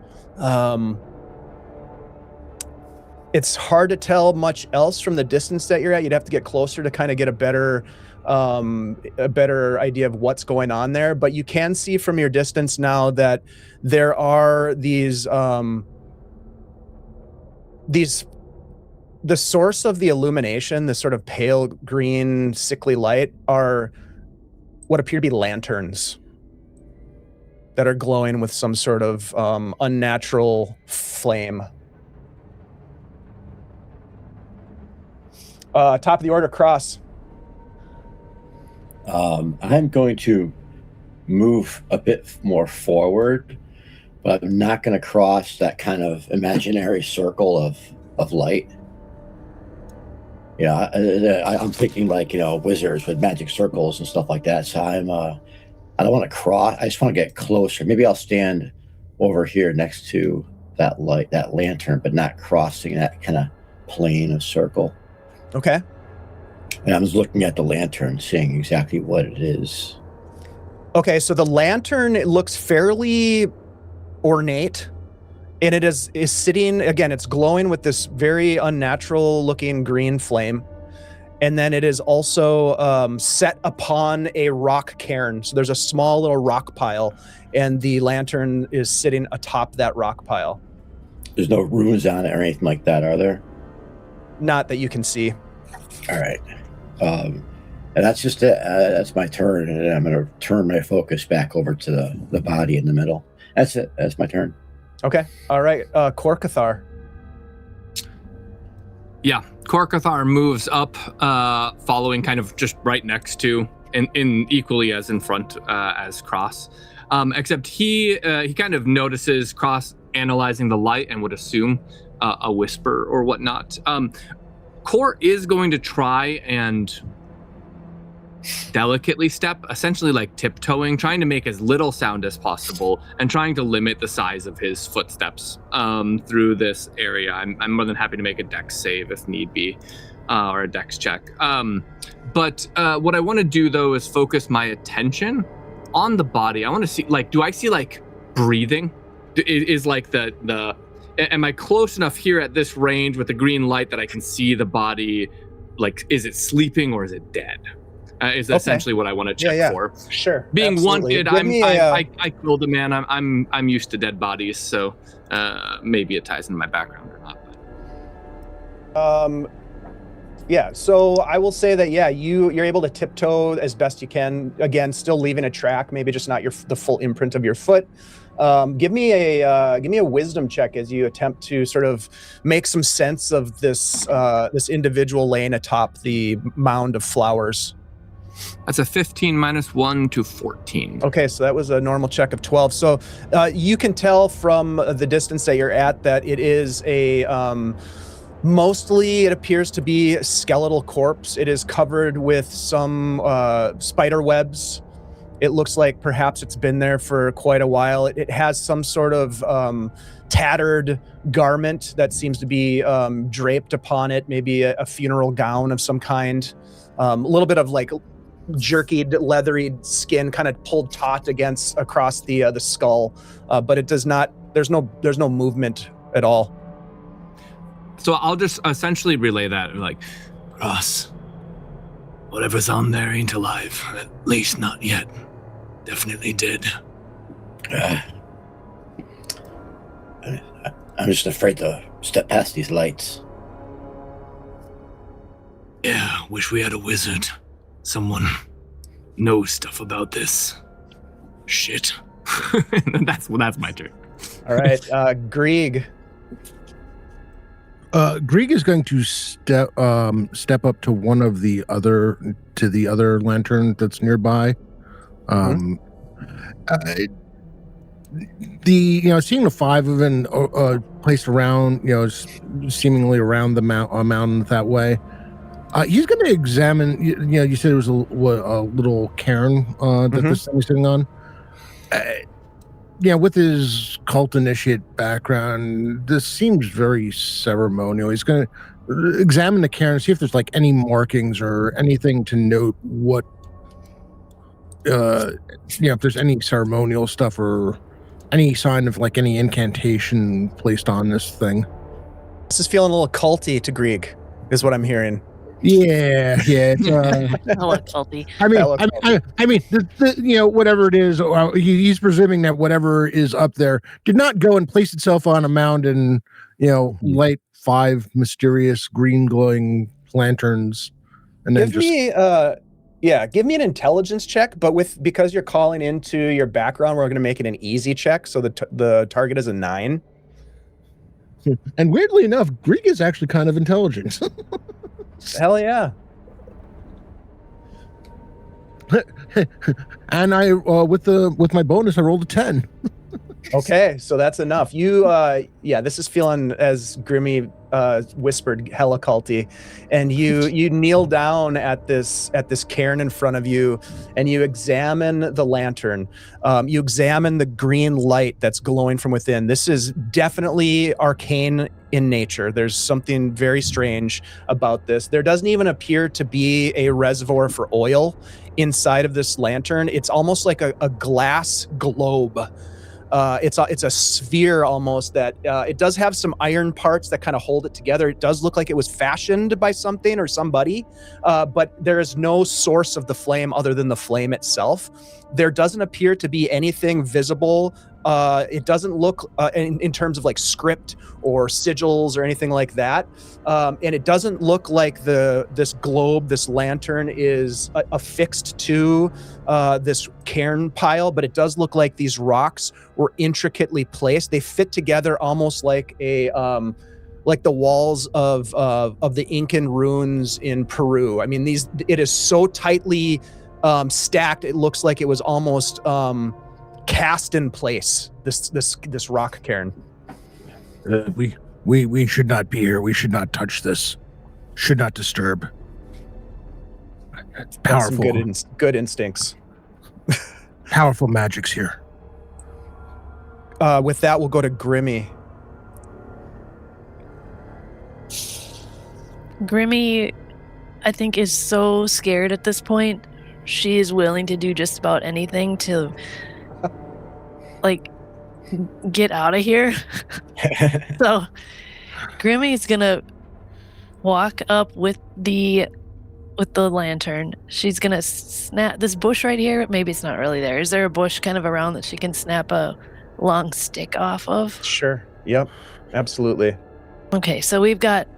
It's hard to tell much else from the distance that you're at. You'd have to get closer to kind of get a better idea of what's going on there. But you can see from your distance now that there are these the source of the illumination, this sort of pale green sickly light, are what appear to be lanterns that are glowing with some sort of unnatural flame. Top of the order, Kros. I'm going to move a bit more forward, but I'm not going to cross that kind of imaginary circle of light. Yeah, I'm thinking wizards with magic circles and stuff like that. So I don't want to cross. I just want to get closer. Maybe I'll stand over here next to that light, that lantern, but not crossing that kind of plane, a circle. Okay. And I was looking at the lantern, seeing exactly what it is. Okay, so the lantern, it looks fairly ornate, and it is sitting, again, it's glowing with this very unnatural looking green flame. And then it is also set upon a rock cairn. So there's a small little rock pile, and the lantern is sitting atop that rock pile. There's no runes on it or anything like that, are there? Not that you can see. All right. And that's just it. That's my turn, and I'm going to turn my focus back over to the body in the middle. That's it. That's my turn. Okay. All right. Korkathar. Yeah, Korkathar moves up, following kind of just right next to, and in equally as in front as Kros. Except he kind of notices Kros analyzing the light and would assume a whisper or whatnot. Kor is going to try and delicately step, essentially like tiptoeing, trying to make as little sound as possible and trying to limit the size of his footsteps through this area. I'm more than happy to make a dex save if need be, or a dex check. But what I want to do though is focus my attention on the body. I want to see, like, do I see like breathing? Is like the am I close enough here at this range with the green light that I can see the body? Like, is it sleeping or is it dead? Is essentially what I want to check for. Sure. Being absolutely. wanted, I killed a man. I'm used to dead bodies, so maybe it ties into my background or not. Yeah. So I will say that you're able to tiptoe as best you can. Again, still leaving a track, maybe just not the full imprint of your foot. Give me a wisdom check as you attempt to sort of make some sense of this individual laying atop the mound of flowers. That's a 15 minus 1 to 14. Okay, so that was a normal check of 12. So you can tell from the distance that you're at that it is a mostly it appears to be a skeletal corpse. It is covered with some spider webs. It looks like perhaps it's been there for quite a while. It has some sort of tattered garment that seems to be draped upon it, maybe a funeral gown of some kind. A little bit of like jerkied, leathery skin kind of pulled taut across the skull, but it does not. There's no movement at all. So I'll just essentially relay that, like, Ross, whatever's on there ain't alive. At least not yet. Definitely dead. I'm just afraid to step past these lights. Yeah, wish we had a wizard. Someone knows stuff about this. Shit. that's my turn. All right, Grieg. Grieg is going to step up to the other lantern that's nearby. Seeing the five of them placed around, seemingly around the mountain that way. He's going to examine. You said it was a little cairn that this thing is sitting on. With his cult initiate background, this seems very ceremonial. He's going to examine the cairn, see if there's like any markings or anything to note what, if there's any ceremonial stuff or any sign of like any incantation placed on this thing. This is feeling a little culty to Grieg, is what I'm hearing. Yeah. It's, Hella culty. I mean, whatever it is, he's presuming that whatever is up there did not go and place itself on a mound and, light 5 mysterious green glowing lanterns, and then give me an intelligence check. But because you're calling into your background, we're going to make it an easy check. So the target is a 9. And weirdly enough, Grieg is actually kind of intelligent. Hell yeah. And I with my bonus I rolled a 10. Okay, so that's enough. You this is feeling, as Grimmy whispered, hella culty. And you kneel down at this cairn in front of you, and you examine the lantern. You examine the green light that's glowing from within. This is definitely arcane in nature. There's something very strange about this. There doesn't even appear to be a reservoir for oil inside of this lantern. It's almost like a glass globe. It's a sphere almost that it does have some iron parts that kind of hold it together. It does look like it was fashioned by something or somebody, but there is no source of the flame other than the flame itself. There doesn't appear to be anything visible. It doesn't look in terms of like script or sigils or anything like that. And it doesn't look like this globe, this lantern is affixed to this cairn pile, but it does look like these rocks were intricately placed. They fit together almost like like the walls of the Incan ruins in Peru. I mean, it is so tightly stacked. It looks like it was almost cast in place. This rock cairn. We should not be here. We should not touch this. Should not disturb. It's powerful. Some good instincts. Powerful magic's here. With that, we'll go to Grimmy. Grimmy, I think, is so scared at this point. She is willing to do just about anything to, like, get out of here. So, Grimmy's gonna walk up with the lantern. She's gonna snap this bush right here. Maybe it's not really there. Is there a bush kind of around that she can snap a long stick off of? Sure. Yep. Absolutely. Okay, so we've got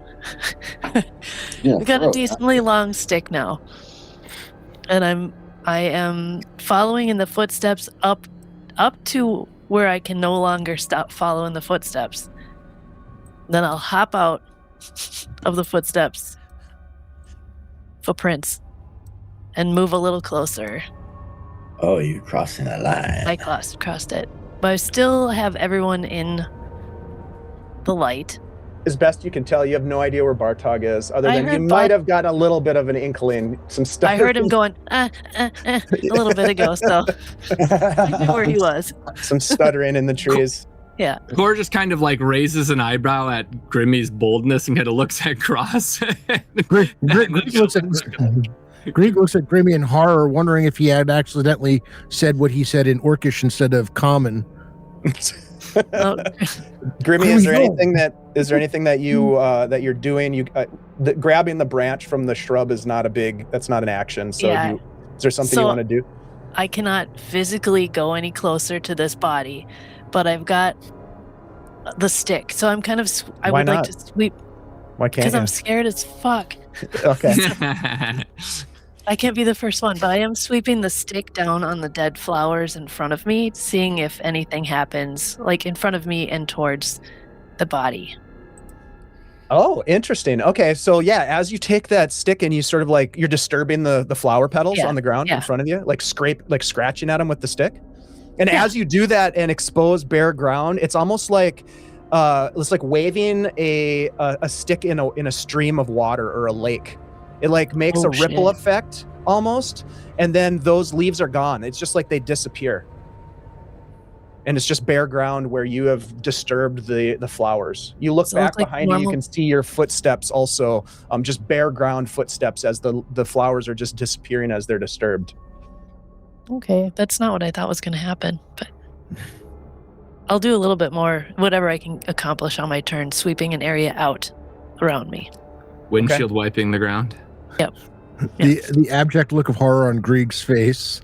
we've got a decently long stick now, and I am following in the footsteps up to where I can no longer stop following the footsteps. Then I'll hop out of the footprints, and move a little closer. Oh, you're crossing the line. I crossed it, but I still have everyone in the light. As best you can tell, you have no idea where Bartog is, other than you might have gotten a little bit of an inkling. Some stuff. I heard him going, a little bit ago, so I knew where he was. Some stuttering in the trees. Yeah. Core just kind of like raises an eyebrow at Grimmy's boldness and kind of looks at Kros. Grieg looks at Grimmy in horror, wondering if he had accidentally said what he said in Orcish instead of common. Grimmy, is there anything that that you're doing? Grabbing the branch from the shrub is that's not an action. So yeah. Is there something you want to do? I cannot physically go any closer to this body, but I've got the stick. So I'm kind of, I would like to sweep. Why can't you? Because I'm scared as fuck. Okay. I can't be the first one, but I am sweeping the stick down on the dead flowers in front of me, seeing if anything happens, like in front of me and towards the body. Oh, interesting. Okay, so yeah, as you take that stick and you sort of like, you're disturbing the flower petals on the ground in front of you, like scratching at them with the stick. And as you do that and expose bare ground, it's almost like it's like waving a stick in a stream of water or a lake. It like makes a ripple effect almost, and then those leaves are gone. It's just like they disappear. And it's just bare ground where you have disturbed the flowers. You look back behind you, you can see your footsteps also, just bare ground footsteps as the flowers are just disappearing as they're disturbed. Okay, that's not what I thought was going to happen, but I'll do a little bit more, whatever I can accomplish on my turn, sweeping an area out around me. Windshield wiping the ground. Yep. The abject look of horror on Grieg's face.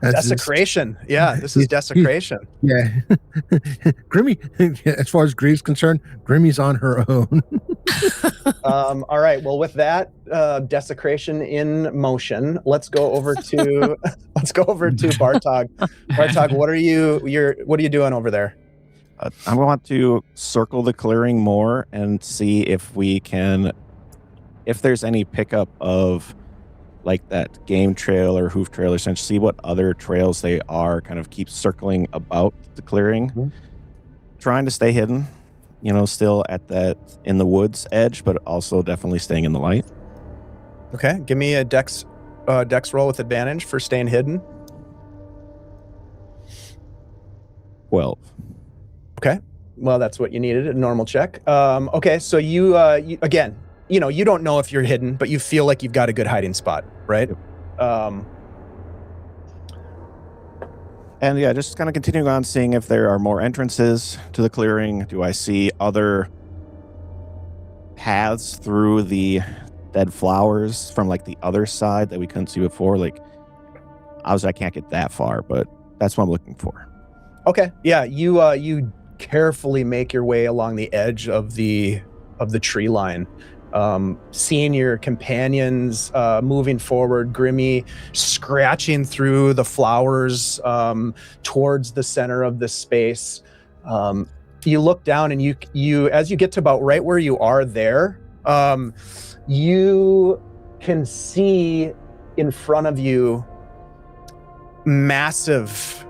Desecration. Yeah, this is desecration. Yeah. Grimmy, as far as Grieg's concerned, Grimmy's on her own. All right. Well, with that desecration in motion, let's go over to Bartog. Bartog, what are you doing over there? I want to circle the clearing more and see if we can, if there's any pickup of like that game trail or hoof trail, or essentially see what other trails they are, kind of keep circling about the clearing, trying to stay hidden, still at that in the woods edge, but also definitely staying in the light. Okay, give me a dex roll with advantage for staying hidden. 12. Okay. Well, that's what you needed, a normal check. Okay, so you again, you don't know if you're hidden, but you feel like you've got a good hiding spot, right? And yeah, just kind of continuing on, seeing if there are more entrances to the clearing. Do I see other paths through the dead flowers from like the other side that we couldn't see before? Like, obviously I can't get that far, but that's what I'm looking for. Okay, yeah, you carefully make your way along the edge of the tree line, seeing your companions moving forward, Grimmy scratching through the flowers towards the center of the space. You look down and you as you get to about right where you are there, you can see in front of you massive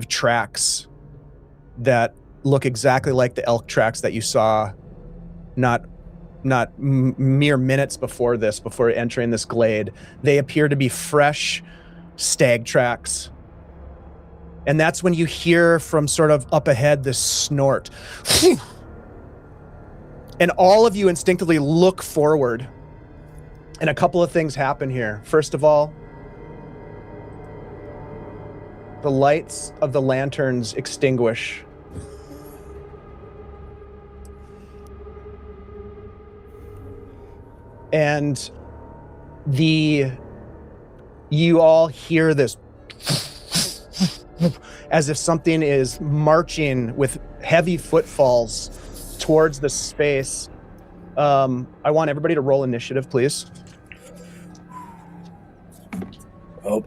tracks that look exactly like the elk tracks that you saw not mere minutes before entering this glade. They appear to be fresh stag tracks. And that's when you hear from sort of up ahead this snort. And all of you instinctively look forward. And a couple of things happen here. First of all, the lights of the lanterns extinguish. And you all hear this as if something is marching with heavy footfalls towards the space. I want everybody to roll initiative, please. Oh.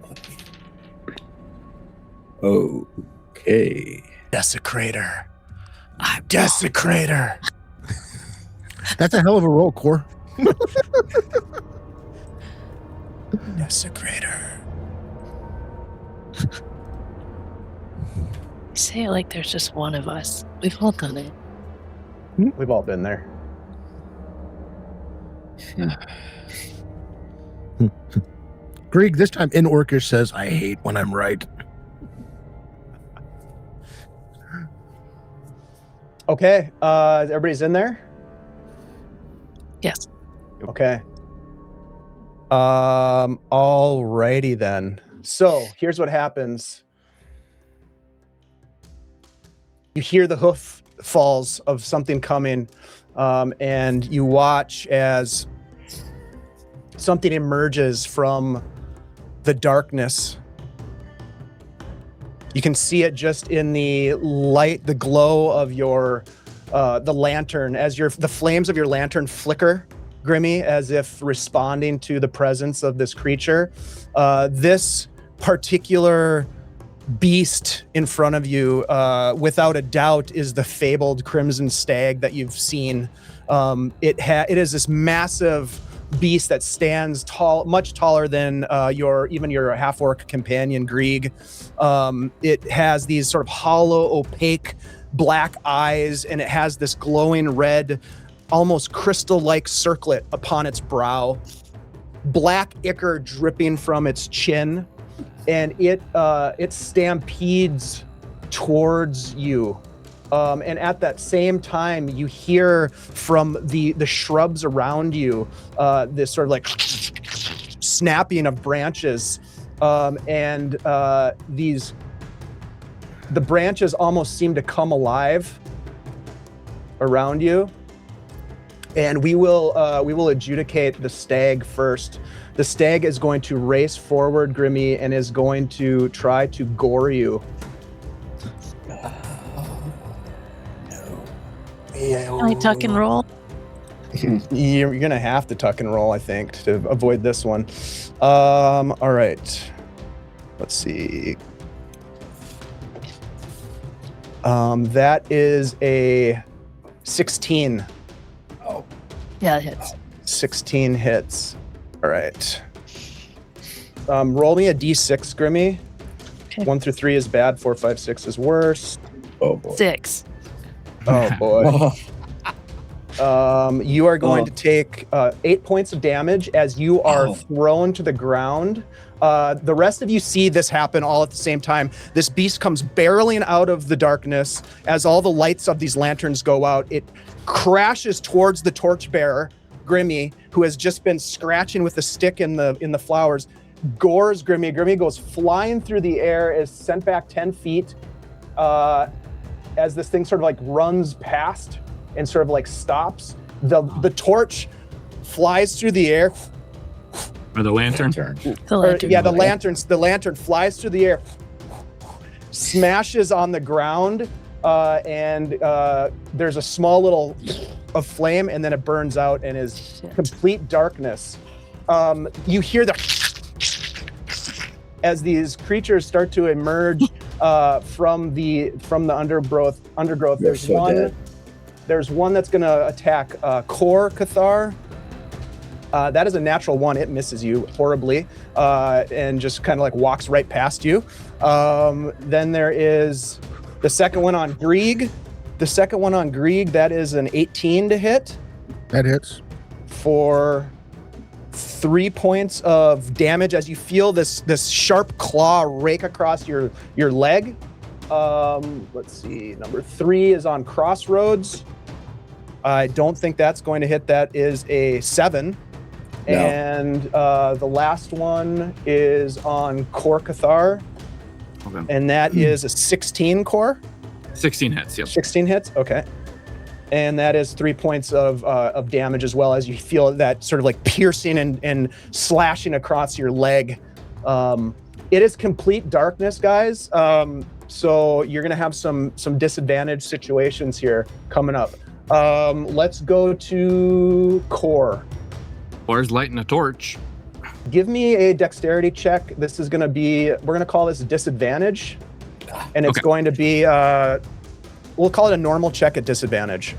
Okay. Desecrator. I'm Desecrator. That's a hell of a roll, Core. Desecrator. Say it like there's just one of us. We've all done it. We've all been there. Grieg, this time in Orcish says, I hate when I'm right. Okay, everybody's in there? Yes. Okay. Alrighty then. So here's what happens. You hear the hoof falls of something coming, and you watch as something emerges from the darkness. You can see it just in the light, the glow of your the lantern, as the flames of your lantern flicker, Grimmy, as if responding to the presence of this creature. This particular beast in front of you, without a doubt, is the fabled crimson stag that you've seen. It is this massive beast that stands tall, much taller than your half-orc companion Grieg. It has these sort of hollow, opaque black eyes, and it has this glowing red, almost crystal-like circlet upon its brow. Black ichor dripping from its chin, and it stampedes towards you. And at that same time, you hear from the shrubs around you this sort of like snapping of branches, and the branches almost seem to come alive around you. And we will adjudicate the stag first. The stag is going to race forward, Grimmy, and is going to try to gore you. Can I tuck and roll? You're gonna have to tuck and roll, I think, to avoid this one. All right. Let's see. That is a 16. Oh. Yeah, it hits. 16 hits. All right. Roll me a d6, Grimmy. Okay. 1 through 3 is bad. 4, 5, 6 is worse. Oh boy. 6. Oh boy. You are going to take 8 points of damage as you are thrown to the ground. The rest of you see this happen all at the same time. This beast comes barreling out of the darkness as all the lights of these lanterns go out. It crashes towards the torchbearer, Grimmy, who has just been scratching with a stick in the flowers. Gores Grimmy. Grimmy goes flying through the air, is sent back 10 feet as this thing sort of like runs past and sort of like stops. The torch flies through the air. Or the lantern. The lantern flies through the air, smashes on the ground, and there's a small little of flame, and then it burns out and is complete darkness. You hear as these creatures start to emerge from the undergrowth. There's one that's going to attack Core Cathar. That is a natural 1. It misses you horribly and just kind of like walks right past you. Then there is the second one on Grieg. That is an 18 to hit. That hits. For 3 points of damage as you feel this sharp claw rake across your leg. Let's see. Number 3 is on Crossroads. I don't think that's going to hit. That is a 7. No. And the last one is on Core Cathar. Okay. And that is a 16 core. 16 hits, yep. 16 hits, okay. And that is 3 points of damage as well as you feel that sort of like piercing and slashing across your leg. It is complete darkness, guys. So you're gonna have some disadvantaged situations here coming up. Let's go to Core. Core's lighting a torch. Give me a dexterity check. This is gonna be, we're gonna call this disadvantage. And it's going to be, we'll call it a normal check at disadvantage.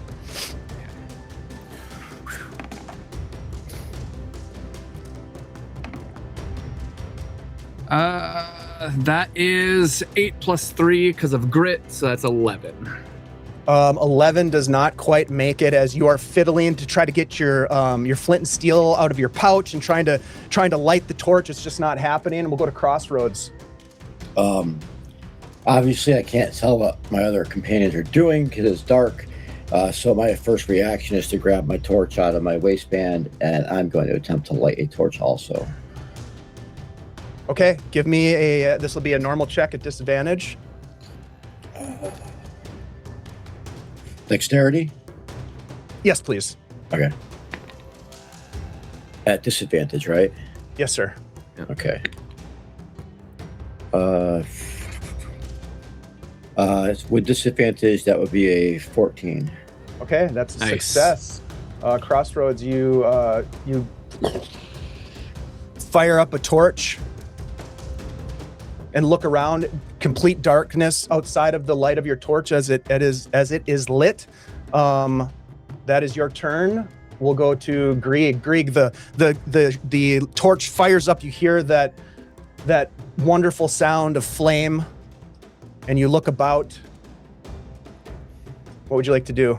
That is 8 plus 3 because of grit, so that's 11. 11 does not quite make it as you are fiddling to try to get your flint and steel out of your pouch and trying to light the torch. It's just not happening. And we'll go to Crossroads. Obviously, I can't tell what my other companions are doing because it's dark. So my first reaction is to grab my torch out of my waistband, and I'm going to attempt to light a torch also. Okay, give me this will be a normal check at disadvantage. Dexterity? Yes, please. Okay. At disadvantage, right? Yes, sir. Okay. With disadvantage, that would be a 14. Okay, that's a success. Crossroads, you fire up a torch and look around. Complete darkness outside of the light of your torch as it is lit. That is your turn. We'll go to Grieg. Grieg, the torch fires up. You hear that wonderful sound of flame, and you look about. What would you like to do?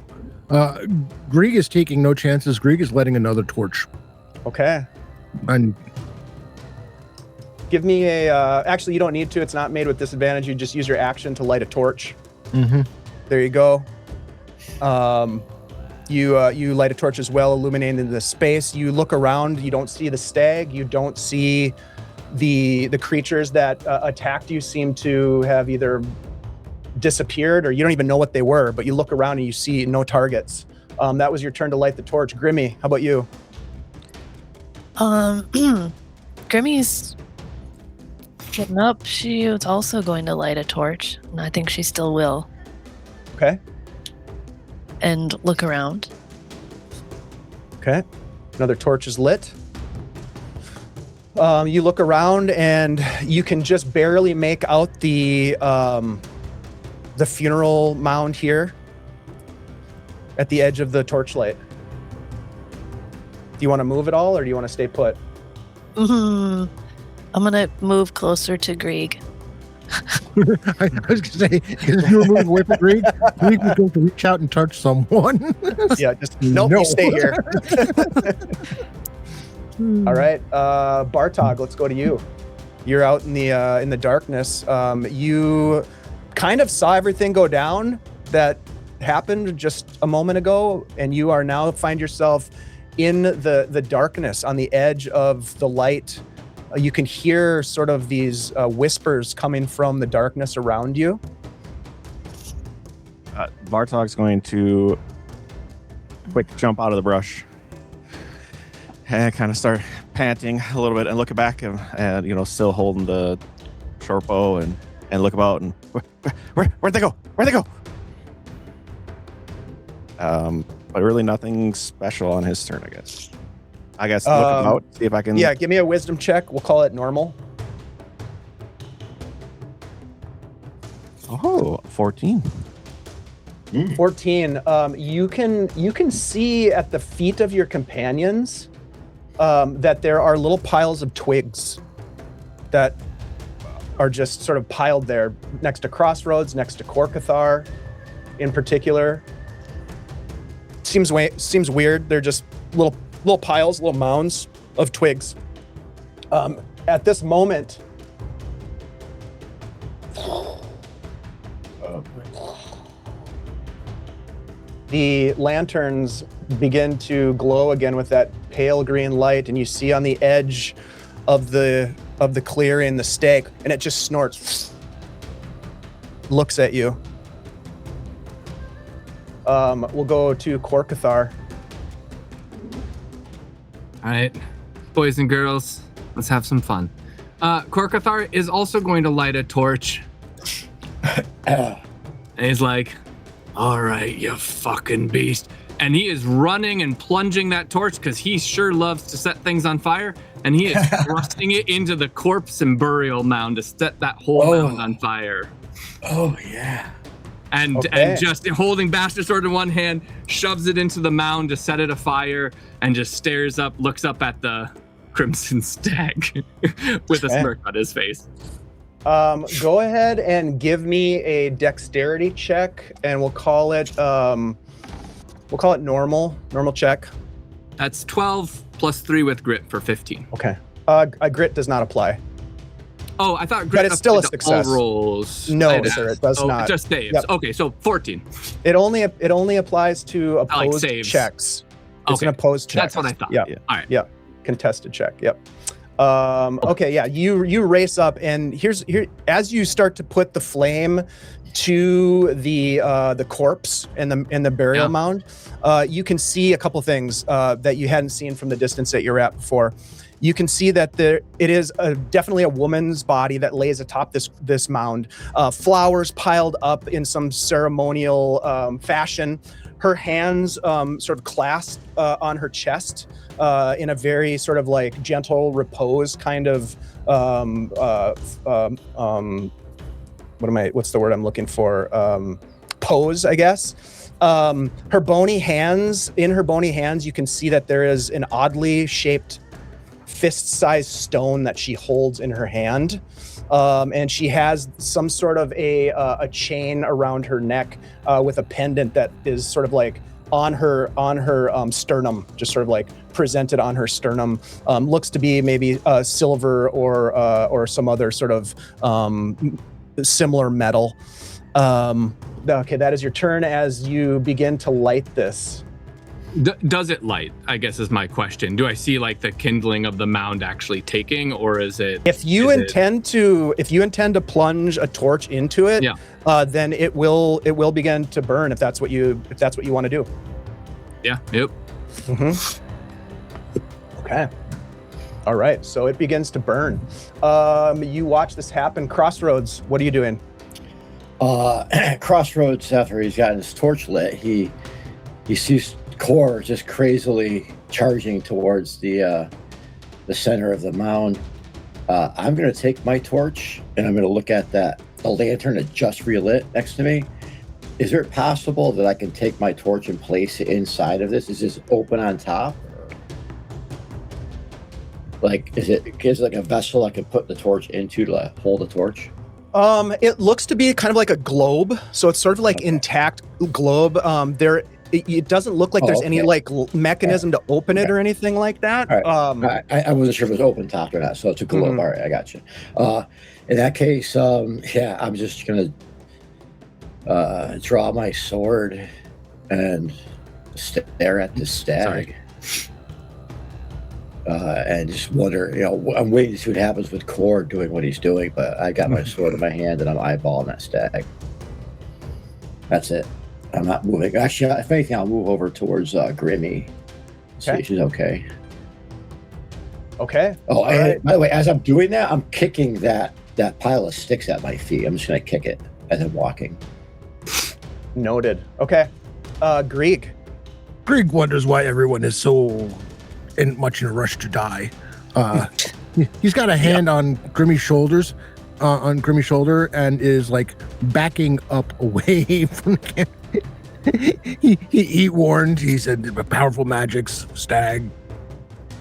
Grieg is taking no chances. Grieg is lighting another torch. Okay. And give me a. Actually, you don't need to. It's not made with disadvantage. You just use your action to light a torch. Mm-hmm. There you go. You light a torch as well, illuminating the space. You look around. You don't see the stag. You don't see the creatures that attacked you. Seem to have either disappeared or you don't even know what they were. But you look around and you see no targets. That was your turn to light the torch. Grimmy, how about you? Grimmy's getting up. She was also going to light a torch, and I think she still will. Okay. And look around. Okay. Another torch is lit. You look around and you can just barely make out the funeral mound here at the edge of the torchlight. Do you want to move at all, or do you want to stay put? I'm gonna move closer to Grieg. I was gonna say, because if you were moving away from Greek, Greek was going to reach out and touch someone. Yeah, just nope. No. You stay here. All right, Bartog, let's go to you. You're out in the darkness. You kind of saw everything go down that happened just a moment ago, and you are now find yourself in the darkness on the edge of the light. You can hear sort of these whispers coming from the darkness around you. Bartog's going to quick jump out of the brush and kind of start panting a little bit and looking back and you know, still holding the short bow and look about and where'd they go? Where'd they go? But really nothing special on his turn, I guess. Look about, see if I can. Yeah, give me a wisdom check. We'll call it normal. Oh, 14. 14. You can see at the feet of your companions that there are little piles of twigs that are just sort of piled there next to Crossroads, next to Korkathar in particular. Seems weird. They're just little piles, little mounds of twigs. At this moment, the lanterns begin to glow again with that pale green light, and you see on the edge of the clearing the stag, and it just snorts, looks at you. We'll go to Korkathar. All right, boys and girls, let's have some fun. Korkathar is also going to light a torch. And he's like, all right, you fucking beast. And he is running and plunging that torch because he sure loves to set things on fire. And he is thrusting it into the corpse and burial mound to set that whole mound on fire. Oh, yeah. And just holding Bastard Sword in one hand, shoves it into the mound to set it afire, and just stares up, looks up at the Crimson Stag with a smirk on his face. Go ahead and give me a dexterity check, and we'll call it normal check. That's 12 plus 3 with grit for 15. Okay. A grit does not apply. Oh, I thought grit But it's still a applied to success. all rolls. No, sir, it does not. It just saves. Yep. Okay, so 14. It only applies to opposed saves. checks. It's Okay. an opposed check. That's what I thought. Yeah. All right. Yeah. Contested check. Yep. Okay. Yeah. You race up, and here as you start to put the flame to the corpse and the burial mound, you can see a couple things that you hadn't seen from the distance that you're at before. You can see that it is definitely a woman's body that lays atop this mound. Flowers piled up in some ceremonial fashion. Her hands sort of clasped on her chest in a very sort of like gentle repose kind of what's the word I'm looking for? Pose, I guess. Her bony hands, you can see that there is an oddly shaped fist-sized stone that she holds in her hand. And she has some sort of a chain around her neck with a pendant that is sort of like on her sternum, just sort of like presented on her sternum. Looks to be maybe silver or some other sort of similar metal. Okay, that is your turn as you begin to light this. Does it light, I guess, is my question. Do I see like the kindling of the mound actually taking, or is it? If you intend to plunge a torch into it, then it will begin to burn if that's what you want to do. Yeah. Yep. Mm-hmm. Okay. All right. So it begins to burn. You watch this happen. Crossroads, what are you doing? Crossroads, after he's gotten his torch lit, he sees Kor just crazily charging towards the center of the mound. I'm going to take my torch and I'm going to look at the lantern that just relit next to me. Is it possible that I can take my torch and place it inside of this? Is this open on top? Like, is it like a vessel I can put the torch into to hold the torch? It looks to be kind of like a globe, so it's sort of like intact globe. It doesn't look like there's any like mechanism to open it or anything like that. All right. I wasn't sure if it was open top or not, so it's a globe. All right, I got you. In that case, yeah, I'm just gonna draw my sword and stare at the stag. And just wonder, I'm waiting to see what happens with Core doing what he's doing, but I got my sword in my hand and I'm eyeballing that stag. That's it. I'm not moving. Actually, if anything, I'll move over towards Grimmy. See if she's okay. Okay. Oh, and by the way, as I'm doing that, I'm kicking that pile of sticks at my feet. I'm just going to kick it as I'm walking. Noted. Okay. Grieg. Grieg wonders why everyone is so much in a rush to die. He's got a hand on Grimmy's shoulders, and is like backing up away from the camp. he warned. He said, "Powerful magics, stag,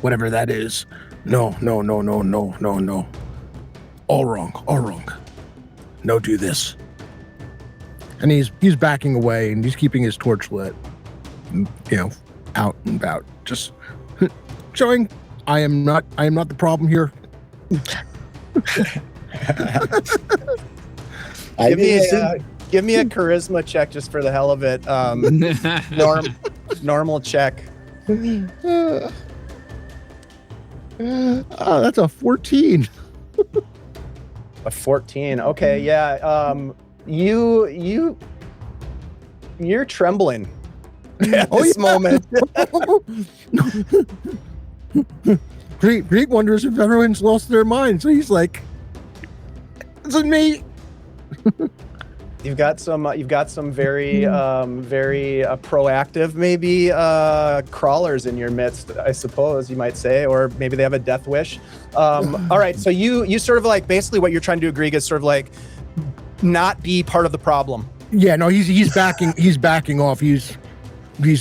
whatever that is. No. All wrong. No, do this." And he's backing away, and he's keeping his torch lit. Out and about, just showing I am not the problem here. Give me a charisma check just for the hell of it. Normal check. That's a 14. A 14. Okay, yeah. You're trembling at this moment. Grieg wonders if everyone's lost their mind, so he's like, "It's me." You've got some very proactive, maybe crawlers in your midst, I suppose you might say, or maybe they have a death wish. All right, so you sort of like, basically what you're trying to do, Grieg, is sort of like not be part of the problem. Yeah, no, he's backing off. He's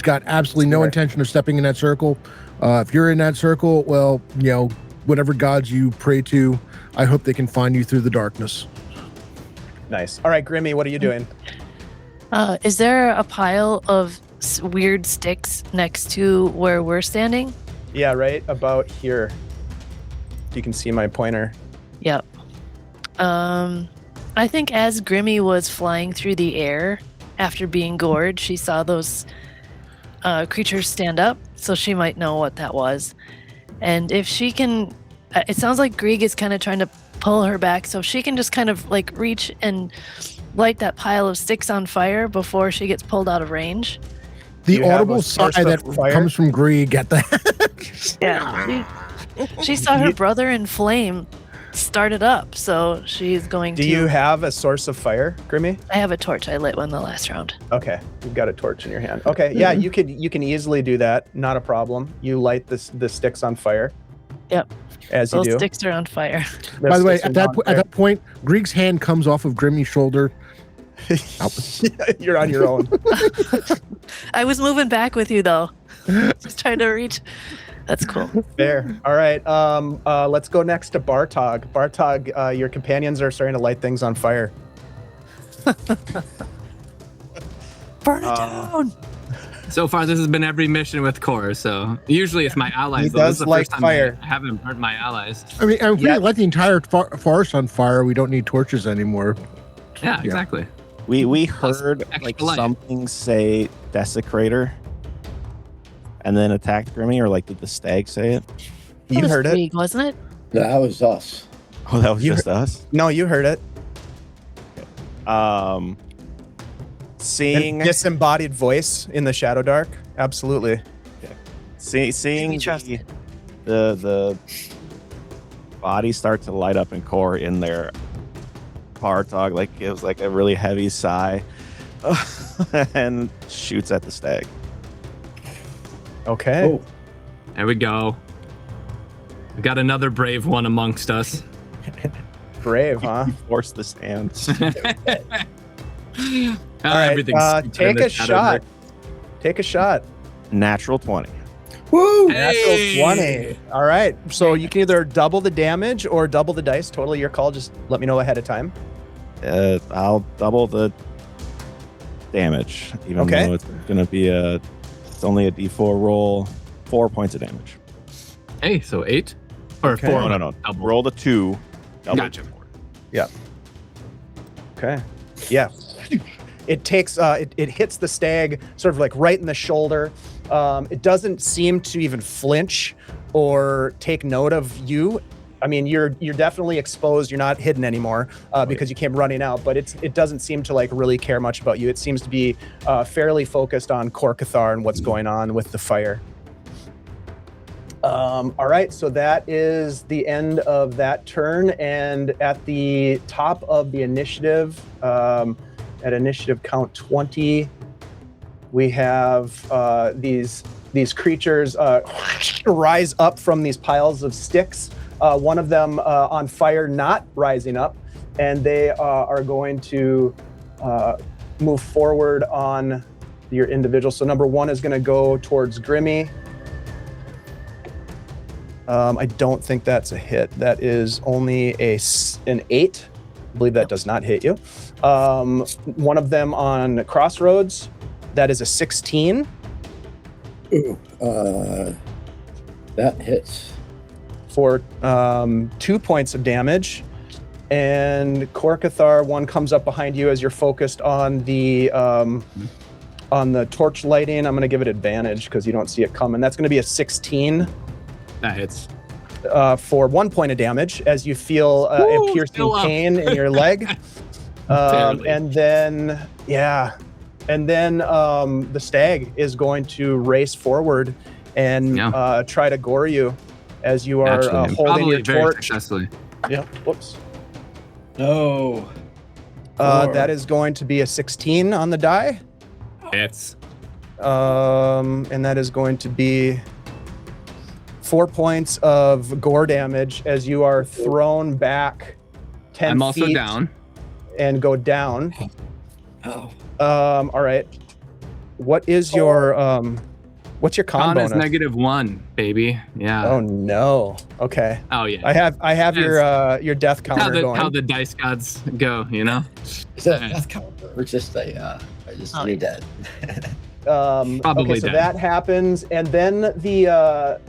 got absolutely no intention of stepping in that circle. If you're in that circle, well, whatever gods you pray to, I hope they can find you through the darkness. Nice. All right, Grimmy, what are you doing? Is there a pile of weird sticks next to where we're standing? Yeah, right about here. You can see my pointer. Yep. I think as Grimmy was flying through the air after being gored, she saw those creatures stand up, so she might know what that was. And if she can, it sounds like Grieg is kind of trying to pull her back, so she can just kind of like reach and light that pile of sticks on fire before she gets pulled out of range. The audible sigh that comes from Grieg at the yeah, she saw her brother in flame start it up, so she's going to. Do you have a source of fire, Grimmy? I have a torch. I lit one the last round. Okay, you've got a torch in your hand. Okay, yeah, you can easily do that. Not a problem. You light the sticks on fire. Yep. As you do. Those sticks are on fire. By the way, at that point, Grieg's hand comes off of Grimmy's shoulder. You're on your own. I was moving back with you though. Just trying to reach. That's cool. Fair. All right. Let's go next to Bartog. Bartog, your companions are starting to light things on fire. Burn it down. So far, this has been every mission with Core. So usually it's my allies. He though. This does is the like first time fire. I haven't burnt my allies. I mean, if we light the entire forest on fire, we don't need torches anymore. Yeah, exactly. We heard like light. something say desecrator, and then attacked Grimmy, or like did the stag say it? You was heard it? Grieg, wasn't it? That was us. Oh, that was just us. No, you heard it. Seeing Disembodied voice in the Shadowdark. Absolutely. seeing the body start to light up in Core in their Bartog, like it was like a really heavy sigh, and shoots at the stag. Okay. Oh, There we go. We got another brave one amongst us. Brave, huh? Force the hand. All right. Everything's Take a shot. Take a shot. Natural 20. woo! Natural 20. All right. So you can either double the damage or double the dice. Totally your call. Just let me know ahead of time. I'll double the damage, even though it's going to be it's only a D4 roll, 4 points of damage. Hey, so 8 or Okay. 4? No. Roll the 2. Double Gotcha. the 4. Yeah. Okay. Yeah. It takes it hits the stag sort of like right in the shoulder. It doesn't seem to even flinch or take note of you. I mean, you're definitely exposed. You're not hidden anymore because you came running out. But it doesn't seem to like really care much about you. It seems to be fairly focused on Korkathar and what's going on with the fire. All right, so that is the end of that turn, and at the top of the initiative, at initiative count 20, we have these creatures rise up from these piles of sticks. One of them on fire, not rising up, and they are going to move forward on your individual. So number 1 is going to go towards Grimmy. I don't think that's a hit. That is only an 8. I believe that does not hit you. One of them on Crossroads, that is a 16. Ooh, that hits. For 2 points of damage. And Korkathar, one comes up behind you as you're focused on the torch lighting. I'm going to give it advantage because you don't see it coming. That's going to be a 16. That hits. For 1 point of damage as you feel a piercing pain in your leg. And then the stag is going to race forward and try to gore you as you are holding your torch. Successfully. Yeah. Whoops. No. That is going to be a 16 on the die. Hits. And that is going to be 4 points of gore damage as you are thrown back 10 I'm also feet down. and go down. Oh. All right. What is your what's your con Con is bonus? -1, baby. Yeah. Oh no. Okay. Oh yeah. I have your death counter going. How the dice gods go, you know? That's counter. Or just you're dead. Probably okay, so dead. that happens, and then the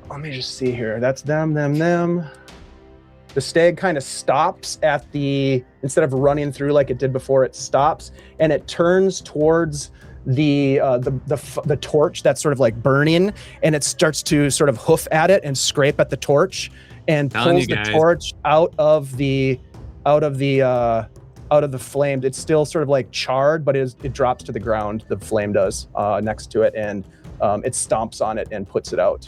let me just see here. That's them. The stag kind of stops at instead of running through like it did before, it stops and it turns towards the torch that's sort of like burning, and it starts to sort of hoof at it and scrape at the torch and pulls the torch out of the flame. It's still sort of like charred, but it drops to the ground. The flame does next to it, and it stomps on it and puts it out.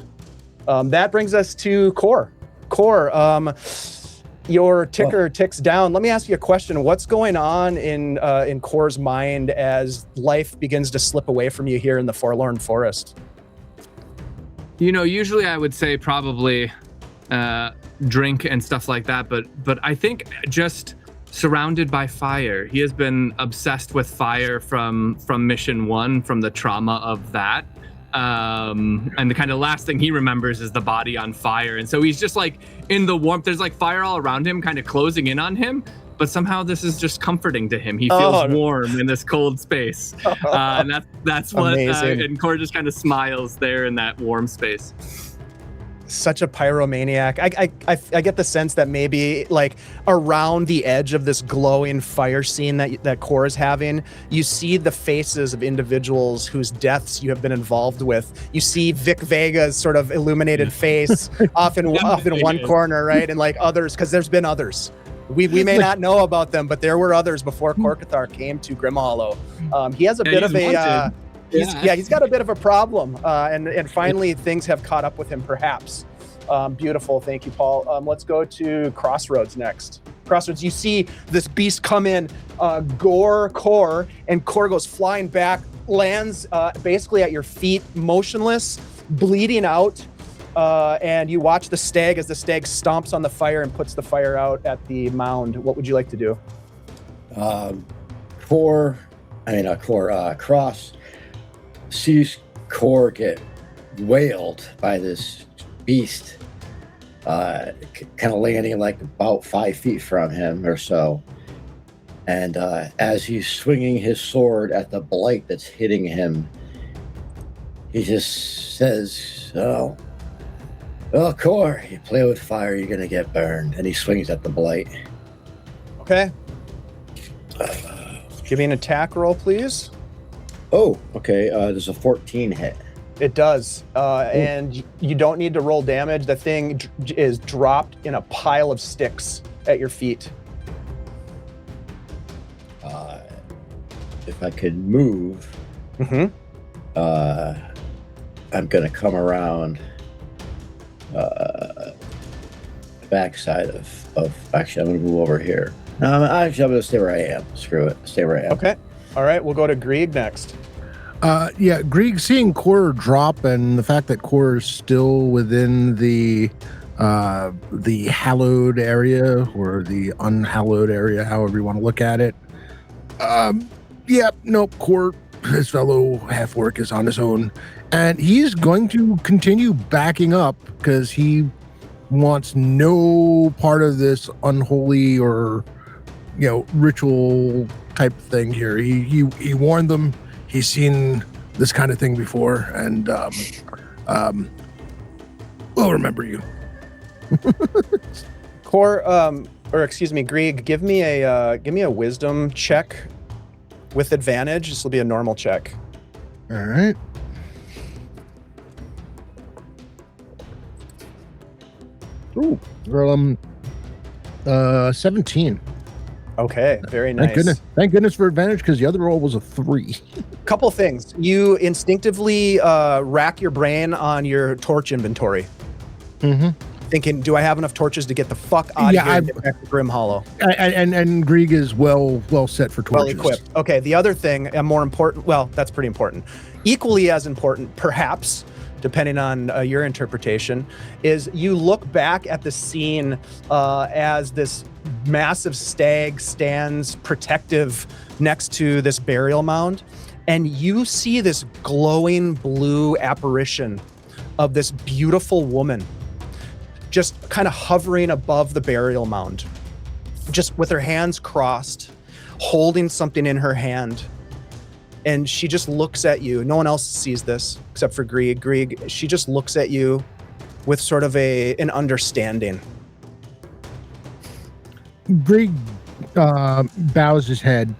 That brings us to Core. Your ticker ticks down. Let me ask you a question. What's going on in Core's mind as life begins to slip away from you here in the Forlorn Forest? You know, usually I would say probably drink and stuff like that, but I think just surrounded by fire. He has been obsessed with fire from mission 1, from the trauma of that. And the kind of last thing he remembers is the body on fire. And so he's just like in the warmth. There's like fire all around him, kind of closing in on him. But somehow this is just comforting to him. He feels warm in this cold space. And that's what, and Core just kind of smiles there in that warm space. Such a pyromaniac. I get the sense that maybe like around the edge of this glowing fire scene that Core is having, you see the faces of individuals whose deaths you have been involved with. You see Vic Vega's sort of illuminated face off in one corner, right? And like others, because there's been others. We may not know about them, but there were others before Korkathar came to Grimhollow. He has a bit of a he's got a bit of a problem, and finally things have caught up with him, perhaps. Beautiful, thank you, Paul. Let's go to Crossroads next. Crossroads, you see this beast come in, gore Core, and Core goes flying back, lands basically at your feet, motionless, bleeding out, and you watch the stag as the stag stomps on the fire and puts the fire out at the mound. What would you like to do? Cross sees Core get whaled by this beast, kind of landing like about 5 feet from him or so. And as he's swinging his sword at the blight that's hitting him, he just says, "Oh, Kor, you play with fire, you're gonna get burned." And he swings at the blight. Okay. Give me an attack roll, please. Oh, okay. There's a 14 hit. It does. And you don't need to roll damage. The thing is dropped in a pile of sticks at your feet. If I could move, Mm-hmm. I'm gonna come around the backside of. Actually, I'm gonna move over here. No, I'm gonna stay where I am. Screw it. Stay where I am. Okay. All right. We'll go to Grieg next. Yeah, Grieg, seeing Kor drop and the fact that Kor is still within the hallowed area or the unhallowed area, however you want to look at it. Kor, his fellow half-orc, is on his own, and he's going to continue backing up because he wants no part of this unholy or ritual type thing here. He warned them. He's seen this kind of thing before, and we'll remember you. Kor, Grieg, give me a wisdom check with advantage. This will be a normal check. All right. Ooh, 17. Okay, very nice. Thank goodness for advantage, because the other roll was a 3. Couple things. You instinctively rack your brain on your torch inventory. Mm-hmm. Thinking, do I have enough torches to get the fuck out of here and get back to Grimhollow? And Grieg is well set for torches. Well equipped. Okay, the other thing, and more important, well, that's pretty important. Equally as important, perhaps, depending on your interpretation, is you look back at the scene as this massive stag stands protective next to this burial mound, and you see this glowing blue apparition of this beautiful woman just kind of hovering above the burial mound, just with her hands crossed, holding something in her hand. And she just looks at you. No one else sees this except for Grieg. Grieg, she just looks at you with sort of an understanding. Grieg bows his head,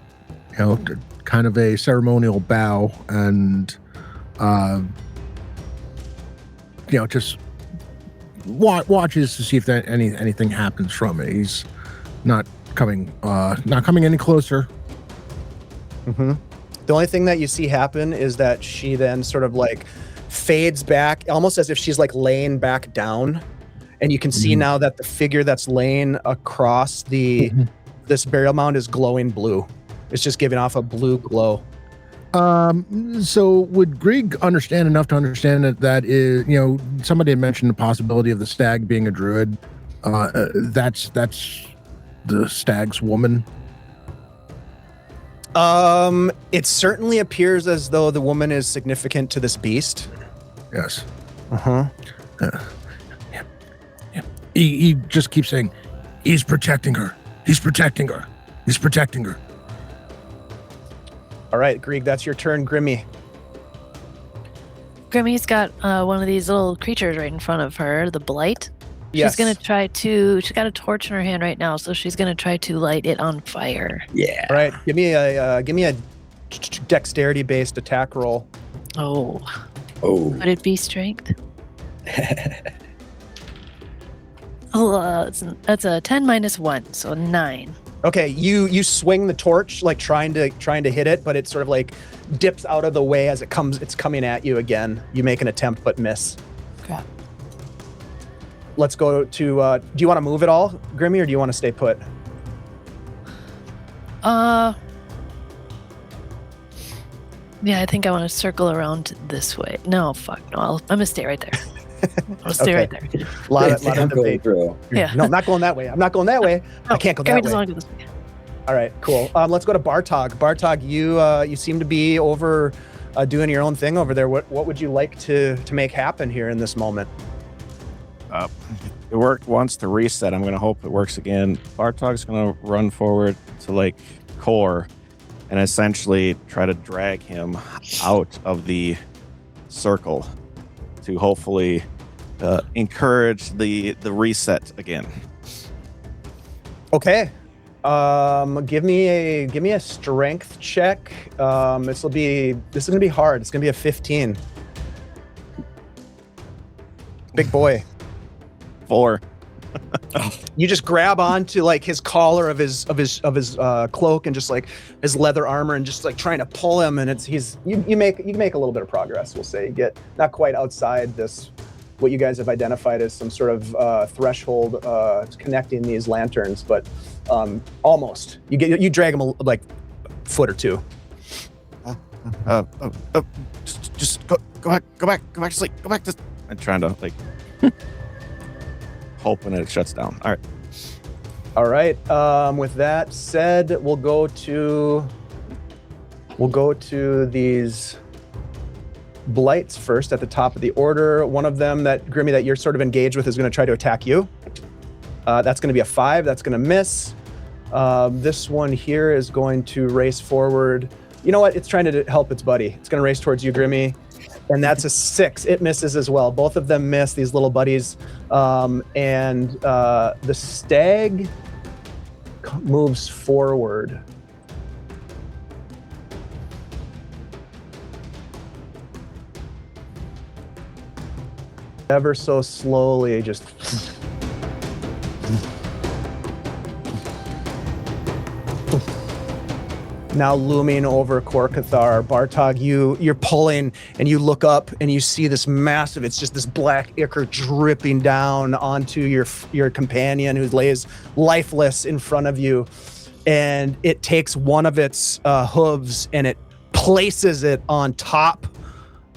kind of a ceremonial bow, and just watches to see if anything happens from it. He's not coming any closer. Mm-hmm. The only thing that you see happen is that she then sort of like fades back, almost as if she's like laying back down. And you can see now that the figure that's laying across this burial mound is glowing blue. It's just giving off a blue glow. So would Grieg understand enough to understand that is, somebody had mentioned the possibility of the stag being a druid. That's the stag's woman. It certainly appears as though the woman is significant to this beast. Yes. Uh-huh. Yeah. He just keeps saying, he's protecting her. He's protecting her. He's protecting her. All right, Grieg, that's your turn. Grimmy. Grimmy's got one of these little creatures right in front of her, the blight. Yes. She's got a torch in her hand right now, so she's gonna try to light it on fire. Yeah. All right, give me a dexterity-based attack roll. Oh. Would it be strength? That's a 10 minus 1, so 9. Okay, you swing the torch like trying to hit it, but it sort of like dips out of the way as it's coming at you again. You make an attempt but miss. Crap. Let's go to do you want to move at all, Grimmy, or do you want to stay put? Yeah, I think I want to circle around this way. No, fuck no. I'm gonna stay right there. I'll stay right there. A lot of debate. Yeah. No, I'm not going that way. I'm not going that way. I can't go that way. Doesn't want to go this way. All right, cool. Let's go to Bartog. Bartog, you seem to be over doing your own thing over there. What would you like to make happen here in this moment? It worked once to reset. I'm gonna hope it works again. Bartog's gonna run forward to like Core and essentially try to drag him out of the circle to hopefully encourage the reset again. Okay. Give me a strength check. This is gonna be hard. It's gonna be a 15. Big boy. 4. You just grab onto like his collar of his cloak and just like his leather armor and just like trying to pull him, and you make a little bit of progress. We'll say you get not quite outside this what you guys have identified as some sort of threshold connecting these lanterns, but almost. You drag him like a foot or two. Just go back to sleep. Go back to. I'm trying to like hoping it shuts down. All right. With that said, we'll go to these blights first at the top of the order. One of them, that Grimmy that you're sort of engaged with, is going to try to attack you. That's going to be a 5. That's going to miss. This one here is going to race forward. You know what? It's trying to help its buddy. It's going to race towards you, Grimmy. And that's a 6. It misses as well. Both of them miss, these little buddies. And the stag moves forward. Ever so slowly, just now looming over Korkathar. Bartog, you're pulling and you look up and you see this massive, it's just this black ichor dripping down onto your companion who lays lifeless in front of you. And it takes one of its hooves and it places it on top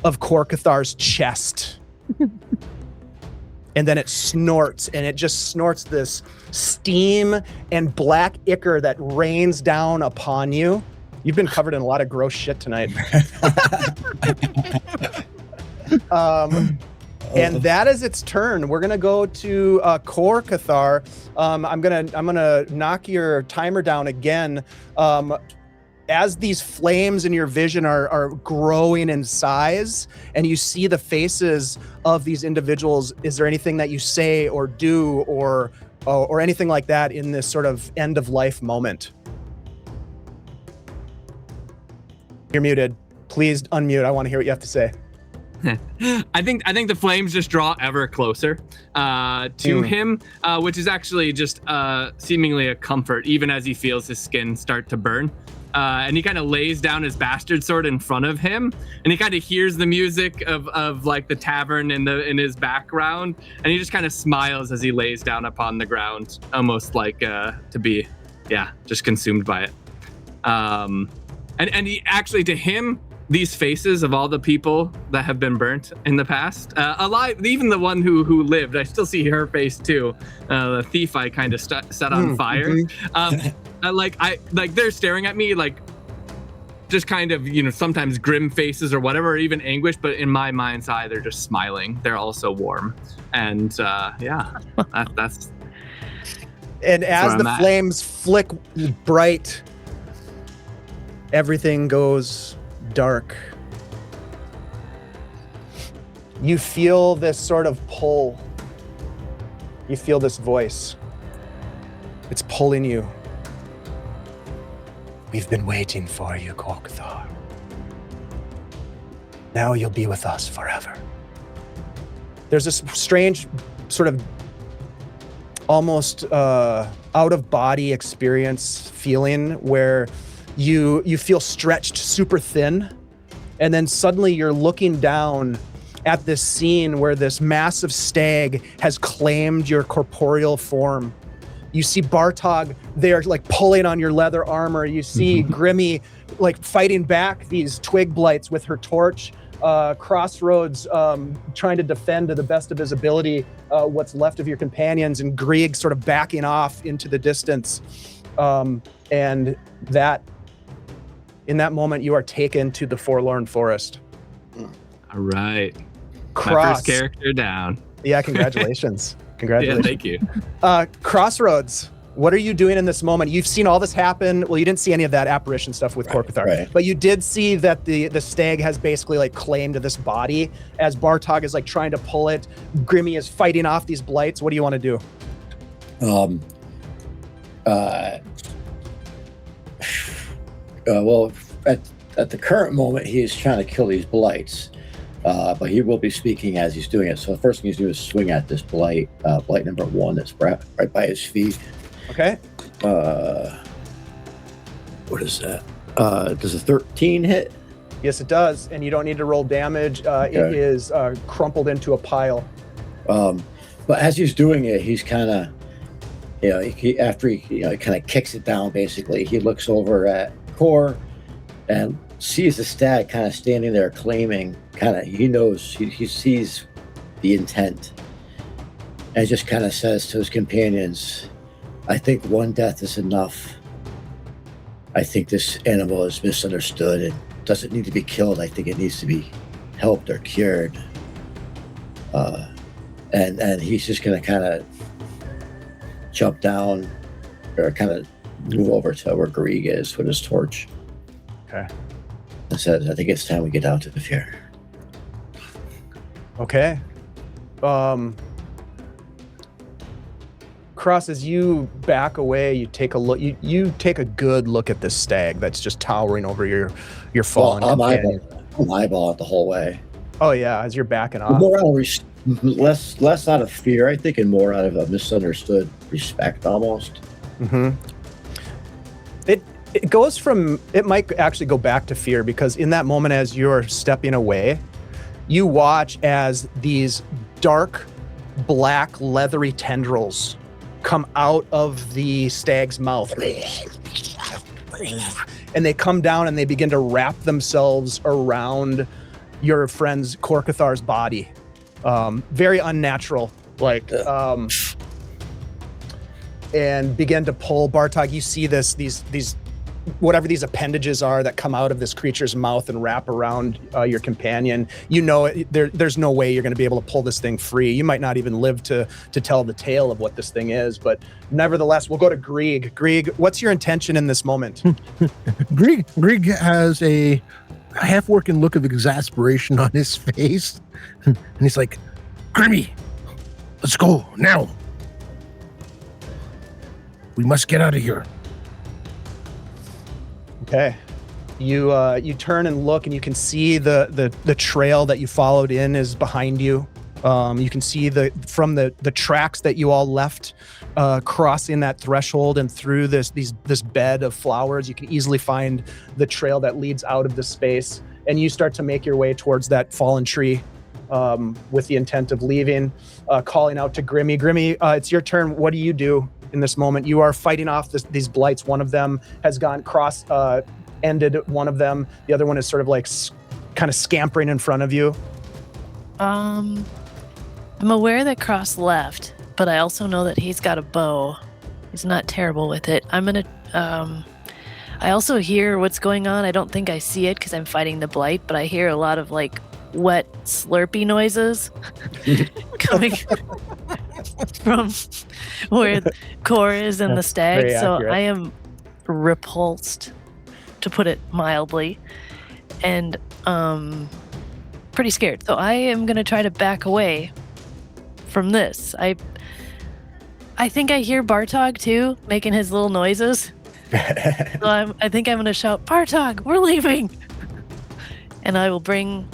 of Korkathar's chest. And then it snorts, and it just snorts this steam and black ichor that rains down upon you. You've been covered in a lot of gross shit tonight. And that is its turn. We're gonna go to Korkathar. I'm gonna knock your timer down again. As these flames in your vision are growing in size and you see the faces of these individuals, is there anything that you say or do or anything like that in this sort of end of life moment? You're muted. Please unmute. I want to hear what you have to say. I think the flames just draw ever closer to him, which is actually just seemingly a comfort, even as he feels his skin start to burn. And he kind of lays down his bastard sword in front of him, and he kind of hears the music of like the tavern in his background, and he just kind of smiles as he lays down upon the ground, almost like to be, just consumed by it. And he actually, to him, these faces of all the people that have been burnt in the past, alive, even the one who lived, I still see her face too. The thief I kind of set on fire. They're staring at me like just kind of, sometimes grim faces or whatever, or even anguish, but in my mind's eye, they're just smiling. They're also warm. And that's And as the flames flick bright, everything goes dark. You feel this sort of pull. You feel this voice. It's pulling you. We've been waiting for you, Korkathar. Now you'll be with us forever. There's this strange sort of almost out of body experience feeling where you feel stretched super thin, and then suddenly you're looking down at this scene where this massive stag has claimed your corporeal form. You see Bartog there like pulling on your leather armor. You see Grimmy like fighting back these twig blights with her torch. Crossroads trying to defend to the best of his ability what's left of your companions, and Grieg sort of backing off into the distance. And that, in that moment, you are taken to the Forlorn Forest. all right. Cross. My first character down. Yeah, congratulations. Congratulations. Yeah, thank you. Crossroads, what are you doing in this moment? You've seen all this happen. Well, you didn't see any of that apparition stuff with Korkithar, right. but you did see that the stag has basically like claimed this body as Bartog is like trying to pull it. Grimmy is fighting off these blights. What do you want to do? Well, at the current moment, he is trying to kill these blights, but he will be speaking as he's doing it. So the first thing he's doing is swing at this blight, blight number 1 that's right by his feet. Okay. What is that? Does a 13 hit? Yes, it does, and you don't need to roll damage. It is crumpled into a pile. But as he's doing it, he's kind of, after he kind of kicks it down. Basically, he looks over at Kor and sees the stag kind of standing there, claiming. He knows he sees the intent, and just kind of says to his companions, "I think one death is enough. I think this animal is misunderstood and doesn't need to be killed. I think it needs to be helped or cured." And he's just going to kind of jump down or kind of move over to where Grieg is with his torch. Okay. And says, "I think it's time we get out of here." Okay. Cross, as you back away, you take a look. You take a good look at this stag that's just towering over your fallen companion. I'm eyeball it the whole way. Oh yeah, as you're backing off. More out of less out of fear, I think, and more out of a misunderstood respect, almost. Mm-hmm. It goes from, it might actually go back to fear, because in that moment as you're stepping away, you watch as these dark, black, leathery tendrils come out of the stag's mouth. And they come down and they begin to wrap themselves around your friend's Korkithar's body. Very unnatural, and begin to pull. Bartog, you see these whatever these appendages are that come out of this creature's mouth and wrap around your companion. There's no way you're going to be able to pull this thing free. You might not even live to tell the tale of what this thing is, but nevertheless, we'll go to Grieg. Grieg, what's your intention in this moment? Grieg has a half-working look of exasperation on his face, and he's like, "Grimmy, let's go now. We must get out of here." Okay. You turn and look, and you can see the trail that you followed in is behind you. You can see from the tracks that you all left, crossing that threshold and through this bed of flowers. You can easily find the trail that leads out of the space, and you start to make your way towards that fallen tree with the intent of leaving, calling out to Grimmy. Grimmy, it's your turn. What do you do in this moment? You are fighting off these blights. One of them has gone ended one of them. The other one is sort of like kind of scampering in front of you. I'm aware that Kros left, but I also know that he's got a bow. He's not terrible with it. I'm gonna I also hear what's going on. I don't think I see it because I'm fighting the blight, but I hear a lot of like wet slurpy noises coming from where Kor is and the stag. So accurate. I am repulsed, to put it mildly, and pretty scared. So I am gonna try to back away from this. I think I hear Bartog too, making his little noises. So I think I'm gonna shout, "Bartog, we're leaving!" And I will bring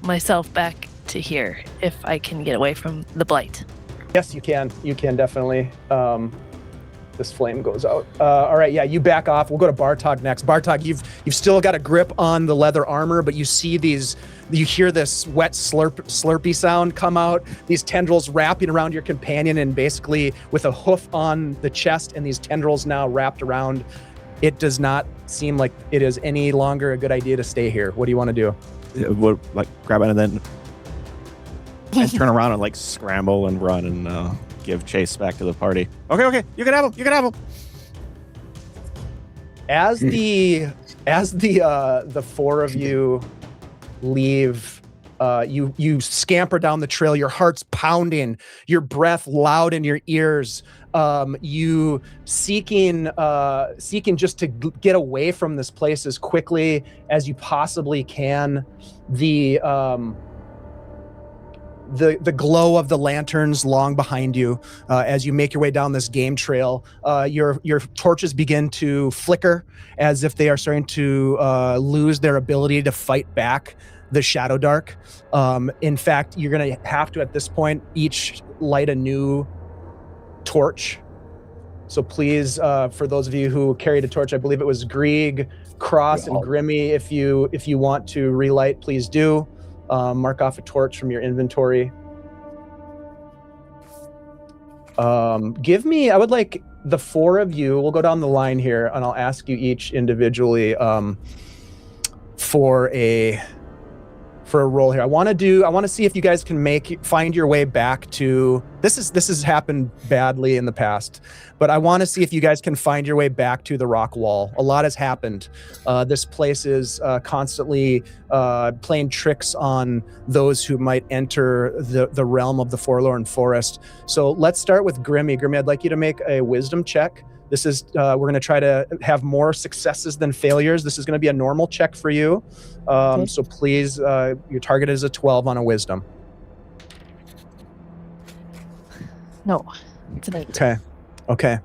myself back to here if I can get away from the blight. Yes, you can. You can definitely. This flame goes out. All right, yeah, you back off. We'll go to Bartog next. Bartog, you've still got a grip on the leather armor, but you hear this wet slurpy sound come out. These tendrils wrapping around your companion, and basically with a hoof on the chest, and these tendrils now wrapped around. It does not seem like it is any longer a good idea to stay here. What do you want to do? Would grab it and then turn around and scramble and run and give chase back to the party. Okay, you can have him. As the four of you leave You scamper down the trail, your heart's pounding, your breath loud in your ears. You seeking just to get away from this place as quickly as you possibly can. The glow of the lanterns long behind you as you make your way down this game trail. Your torches begin to flicker as if they are starting to lose their ability to fight back the Shadowdark. In fact, you're going to have to, at this point, each light a new torch. So please, for those of you who carried a torch, I believe it was Grieg, Kros, and Grimmy. If you want to relight, please do. Mark off a torch from your inventory. I would like the four of you, we'll go down the line here, and I'll ask you each individually for a roll here. I want to see if you guys can find your way back to, this has happened badly in the past, but I want to see if you guys can find your way back to the rock wall. A lot has happened. This place is constantly playing tricks on those who might enter the realm of the Forlorn Forest. So let's start with Grimmy. Grimmy, I'd like you to make a wisdom check. This is, we're going to try to have more successes than failures. This is going to be a normal check for you. Okay. So please, your target is a 12 on a wisdom. No, it's an 8. Okay.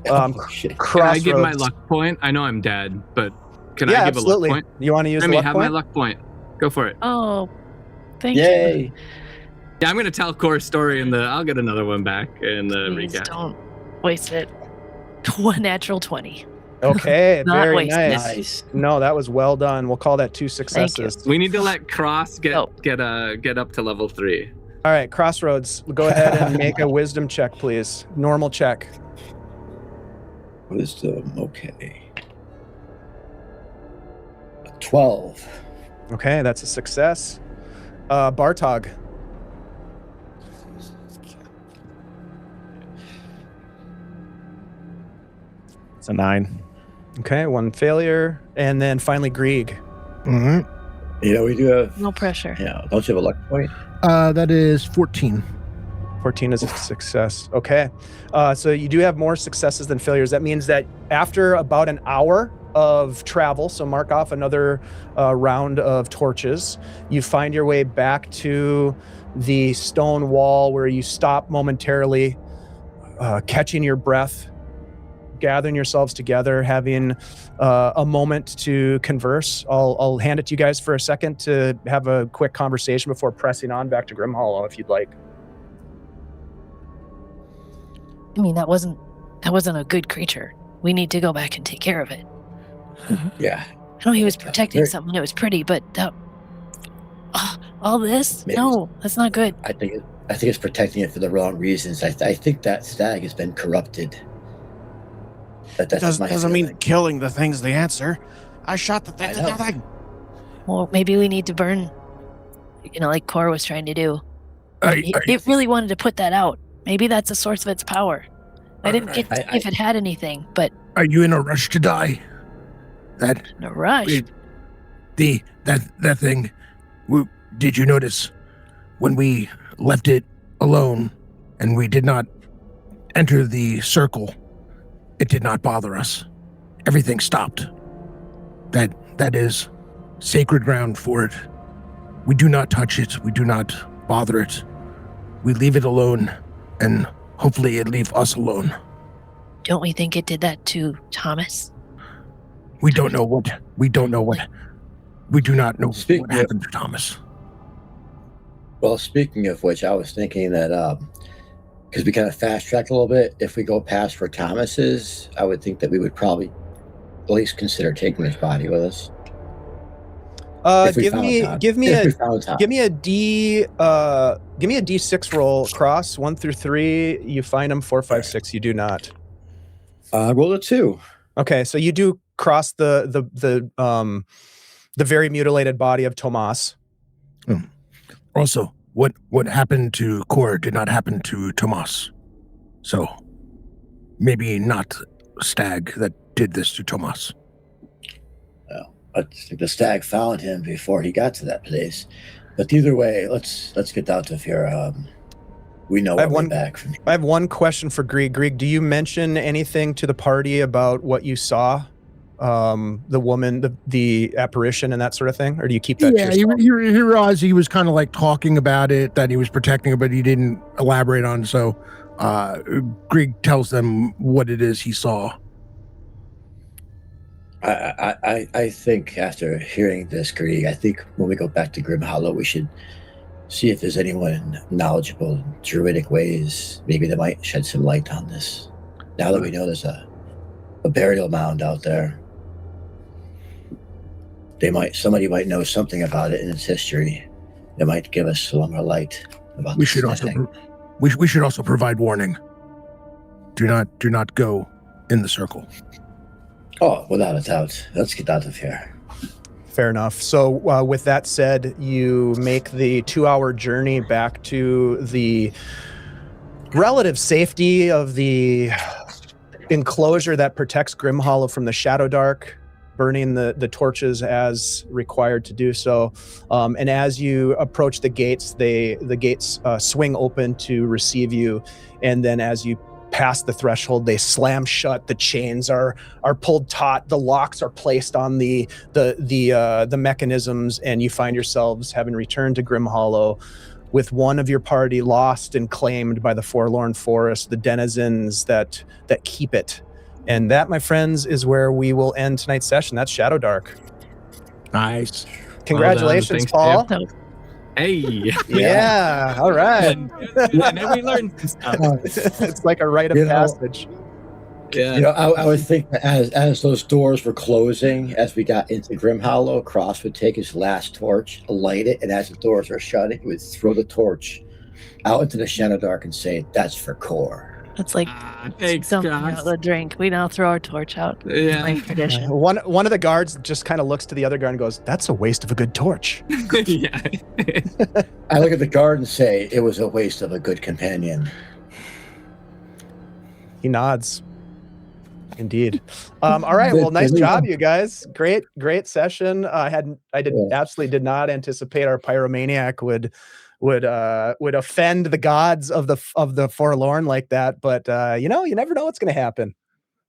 Can I give my luck point? I know I'm dead, but can I give absolutely. a luck point? You want to use Let me luck have point? my luck point. Go for it. Oh, thank Yay. you. Yeah, I'm going to tell Kor's story I'll get another one back in the Please recap. don't waste it. One natural 20. Okay, Not very wasted. Nice. No, that was well done. We'll call that 2 successes. We need to let Kros get up to level 3. All right, Crossroads, go ahead and make a wisdom check, please. Normal check. Wisdom, okay. 12. Okay, that's a success. Bartog. It's a 9. Okay, 1 failure. And then finally Grieg. Mm-hmm. We do have... No pressure. Yeah, don't you have a luck point? That is 14. 14 is a success. Okay. So you do have more successes than failures. That means that after about an hour of travel, so mark off another round of torches, you find your way back to the stone wall where you stop momentarily, catching your breath, gathering yourselves together, having a moment to converse. I'll hand it to you guys for a second to have a quick conversation before pressing on back to Grimhollow, if you'd like. I mean, that wasn't a good creature. We need to go back and take care of it. Yeah. I know he was protecting something that was pretty, but all this? Maybe. No, that's not good. I think it's protecting it for the wrong reasons. I think that stag has been corrupted. Doesn't mean killing the thing's the answer. I shot the thing. Nothing. Well, maybe we need to burn, like Kor was trying to do. It really wanted to put that out. Maybe that's a source of its power. I didn't get if it had anything, but... Are you in a rush to die? In a rush? That thing, did you notice when we left it alone and we did not enter the circle, it did not bother us. Everything stopped. That is sacred ground for it. We do not touch it. We do not bother it. We leave it alone, and hopefully it leave us alone. Don't we think it did that to Thomas? We don't know what. We do not know what happened to Thomas. Well, speaking of which, I was thinking that because we kind of fast-tracked a little bit, if we go past where Thomas is, I would think that we would probably at least consider taking his body with us. Give me a D6 roll, Kros, 1 through 3. You find him, 4, 5, 6. You do not. Roll a 2. Okay, so you do cross the very mutilated body of Tomas. Also, what happened to Kor did not happen to Tomas. So maybe not Stag that did this to Tomas. Well, I think the stag found him before he got to that place. But either way, let's get down to Fira. We know I have we're one- back from. I have one question for Grieg. Grieg, do you mention anything to the party about what you saw? The woman, the apparition and that sort of thing? Or do you keep that to Yeah, he yourself? realized he was kind of like talking about it, that he was protecting it, but he didn't elaborate on. So Grieg tells them what it is he saw. I think after hearing this, Grieg, I think when we go back to Grimhollow, we should see if there's anyone knowledgeable in druidic ways. Maybe they might shed some light on this. Now that we know there's a burial mound out there, somebody might know something about it in its history. It might give us some more light about We this should also thing. we should also provide warning. Do not go in the circle. Oh, without a doubt. Let's get out of here. Fair enough. So with that said, you make the 2-hour journey back to the relative safety of the enclosure that protects Grimhollow from the Shadowdark, burning the torches as required to do so. And as you approach the gates, the gates swing open to receive you. And then as you pass the threshold, they slam shut. The chains are pulled taut. The locks are placed on the mechanisms, and you find yourselves having returned to Grimhollow with one of your party lost and claimed by the Forlorn Forest, the denizens that keep it. And that, my friends, is where we will end tonight's session. That's Shadowdark. Nice. Congratulations, Thanks, Paul. Dave. Hey. Yeah. All right. And then we learned some stuff. It's like a rite of You know, passage. Yeah. You know, I would think that as those doors were closing, as we got into Grimhollow, Kros would take his last torch, light it, and as the doors were shutting, he would throw the torch out into the Shadowdark and say, "That's for Core." It's like Thanks, dumping guys. out the drink. We now throw our torch out. Yeah. Like tradition. One of the guards just kind of looks to the other guard and goes, "That's a waste of a good torch." Yeah. I look at the guard and say, "It was a waste of a good companion." He nods. Indeed. All right. Well, nice job, you guys. Great session. Absolutely did not anticipate our pyromaniac would offend the gods of the forlorn like that. But you never know what's going to happen.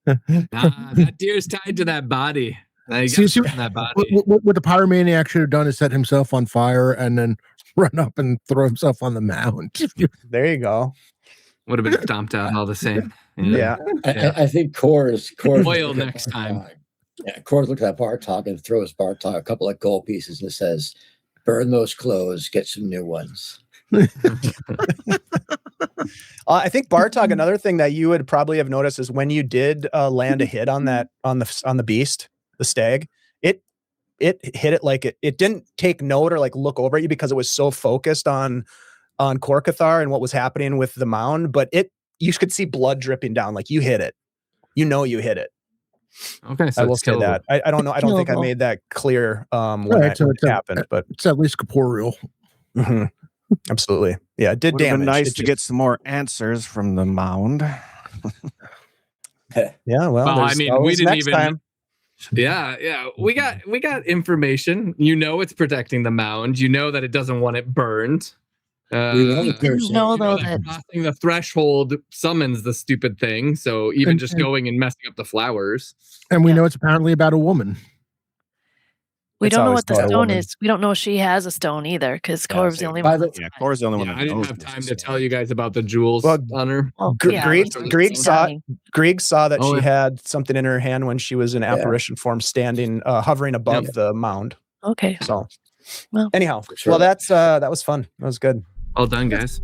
That deer's tied to that body. You See, gotta burn that body. what the pyromaniac should have done is set himself on fire and then run up and throw himself on the mound. There you go. Would have been stomped out all the same. Yeah. I think Core's Oil next time. Yeah, Core's looking at Bartok and throws Bartok a couple of gold pieces and says, "Burn those clothes, get some new ones." I think Bartok, another thing that you would probably have noticed is when you did land a hit on the beast, the stag, it hit it like it didn't take note or like look over at you because it was so focused on Korkathar and what was happening with the mound, but you could see blood dripping down. Like you hit it, you hit it. Okay, so I will it's say killable. that. I don't know. I don't think I Killable. made that clear when Right, it happened, but It's at least corporeal. mhm. Absolutely, yeah, it did Would have damage. been nice It to just- get some more answers from the mound. Yeah, well, Well, I there's mean, we always didn't next even- time. Yeah. We got information. It's protecting the mound. You know that it doesn't want it burned. We know You know, though, that crossing the threshold summons the stupid thing. So even And- just and- going and messing up the flowers. And we Yeah. know it's apparently about a woman. we It's don't know always what the about a stone woman. is. We don't know if she has a stone either, because Yeah, Corv's the same. only By one. the- that's Yeah, got it. Core's the only one Yeah, that I didn't knows have this time to stuff. tell you guys about the jewels Well, on her. Well, Gr- yeah, Grieg- it's Grieg saw- dying. Grieg saw that Oh, she yeah. had something in her hand when she was in apparition form, standing, hovering above the mound. Okay. So, Well. anyhow, Sure. well, that was fun. That was good. Well done, guys.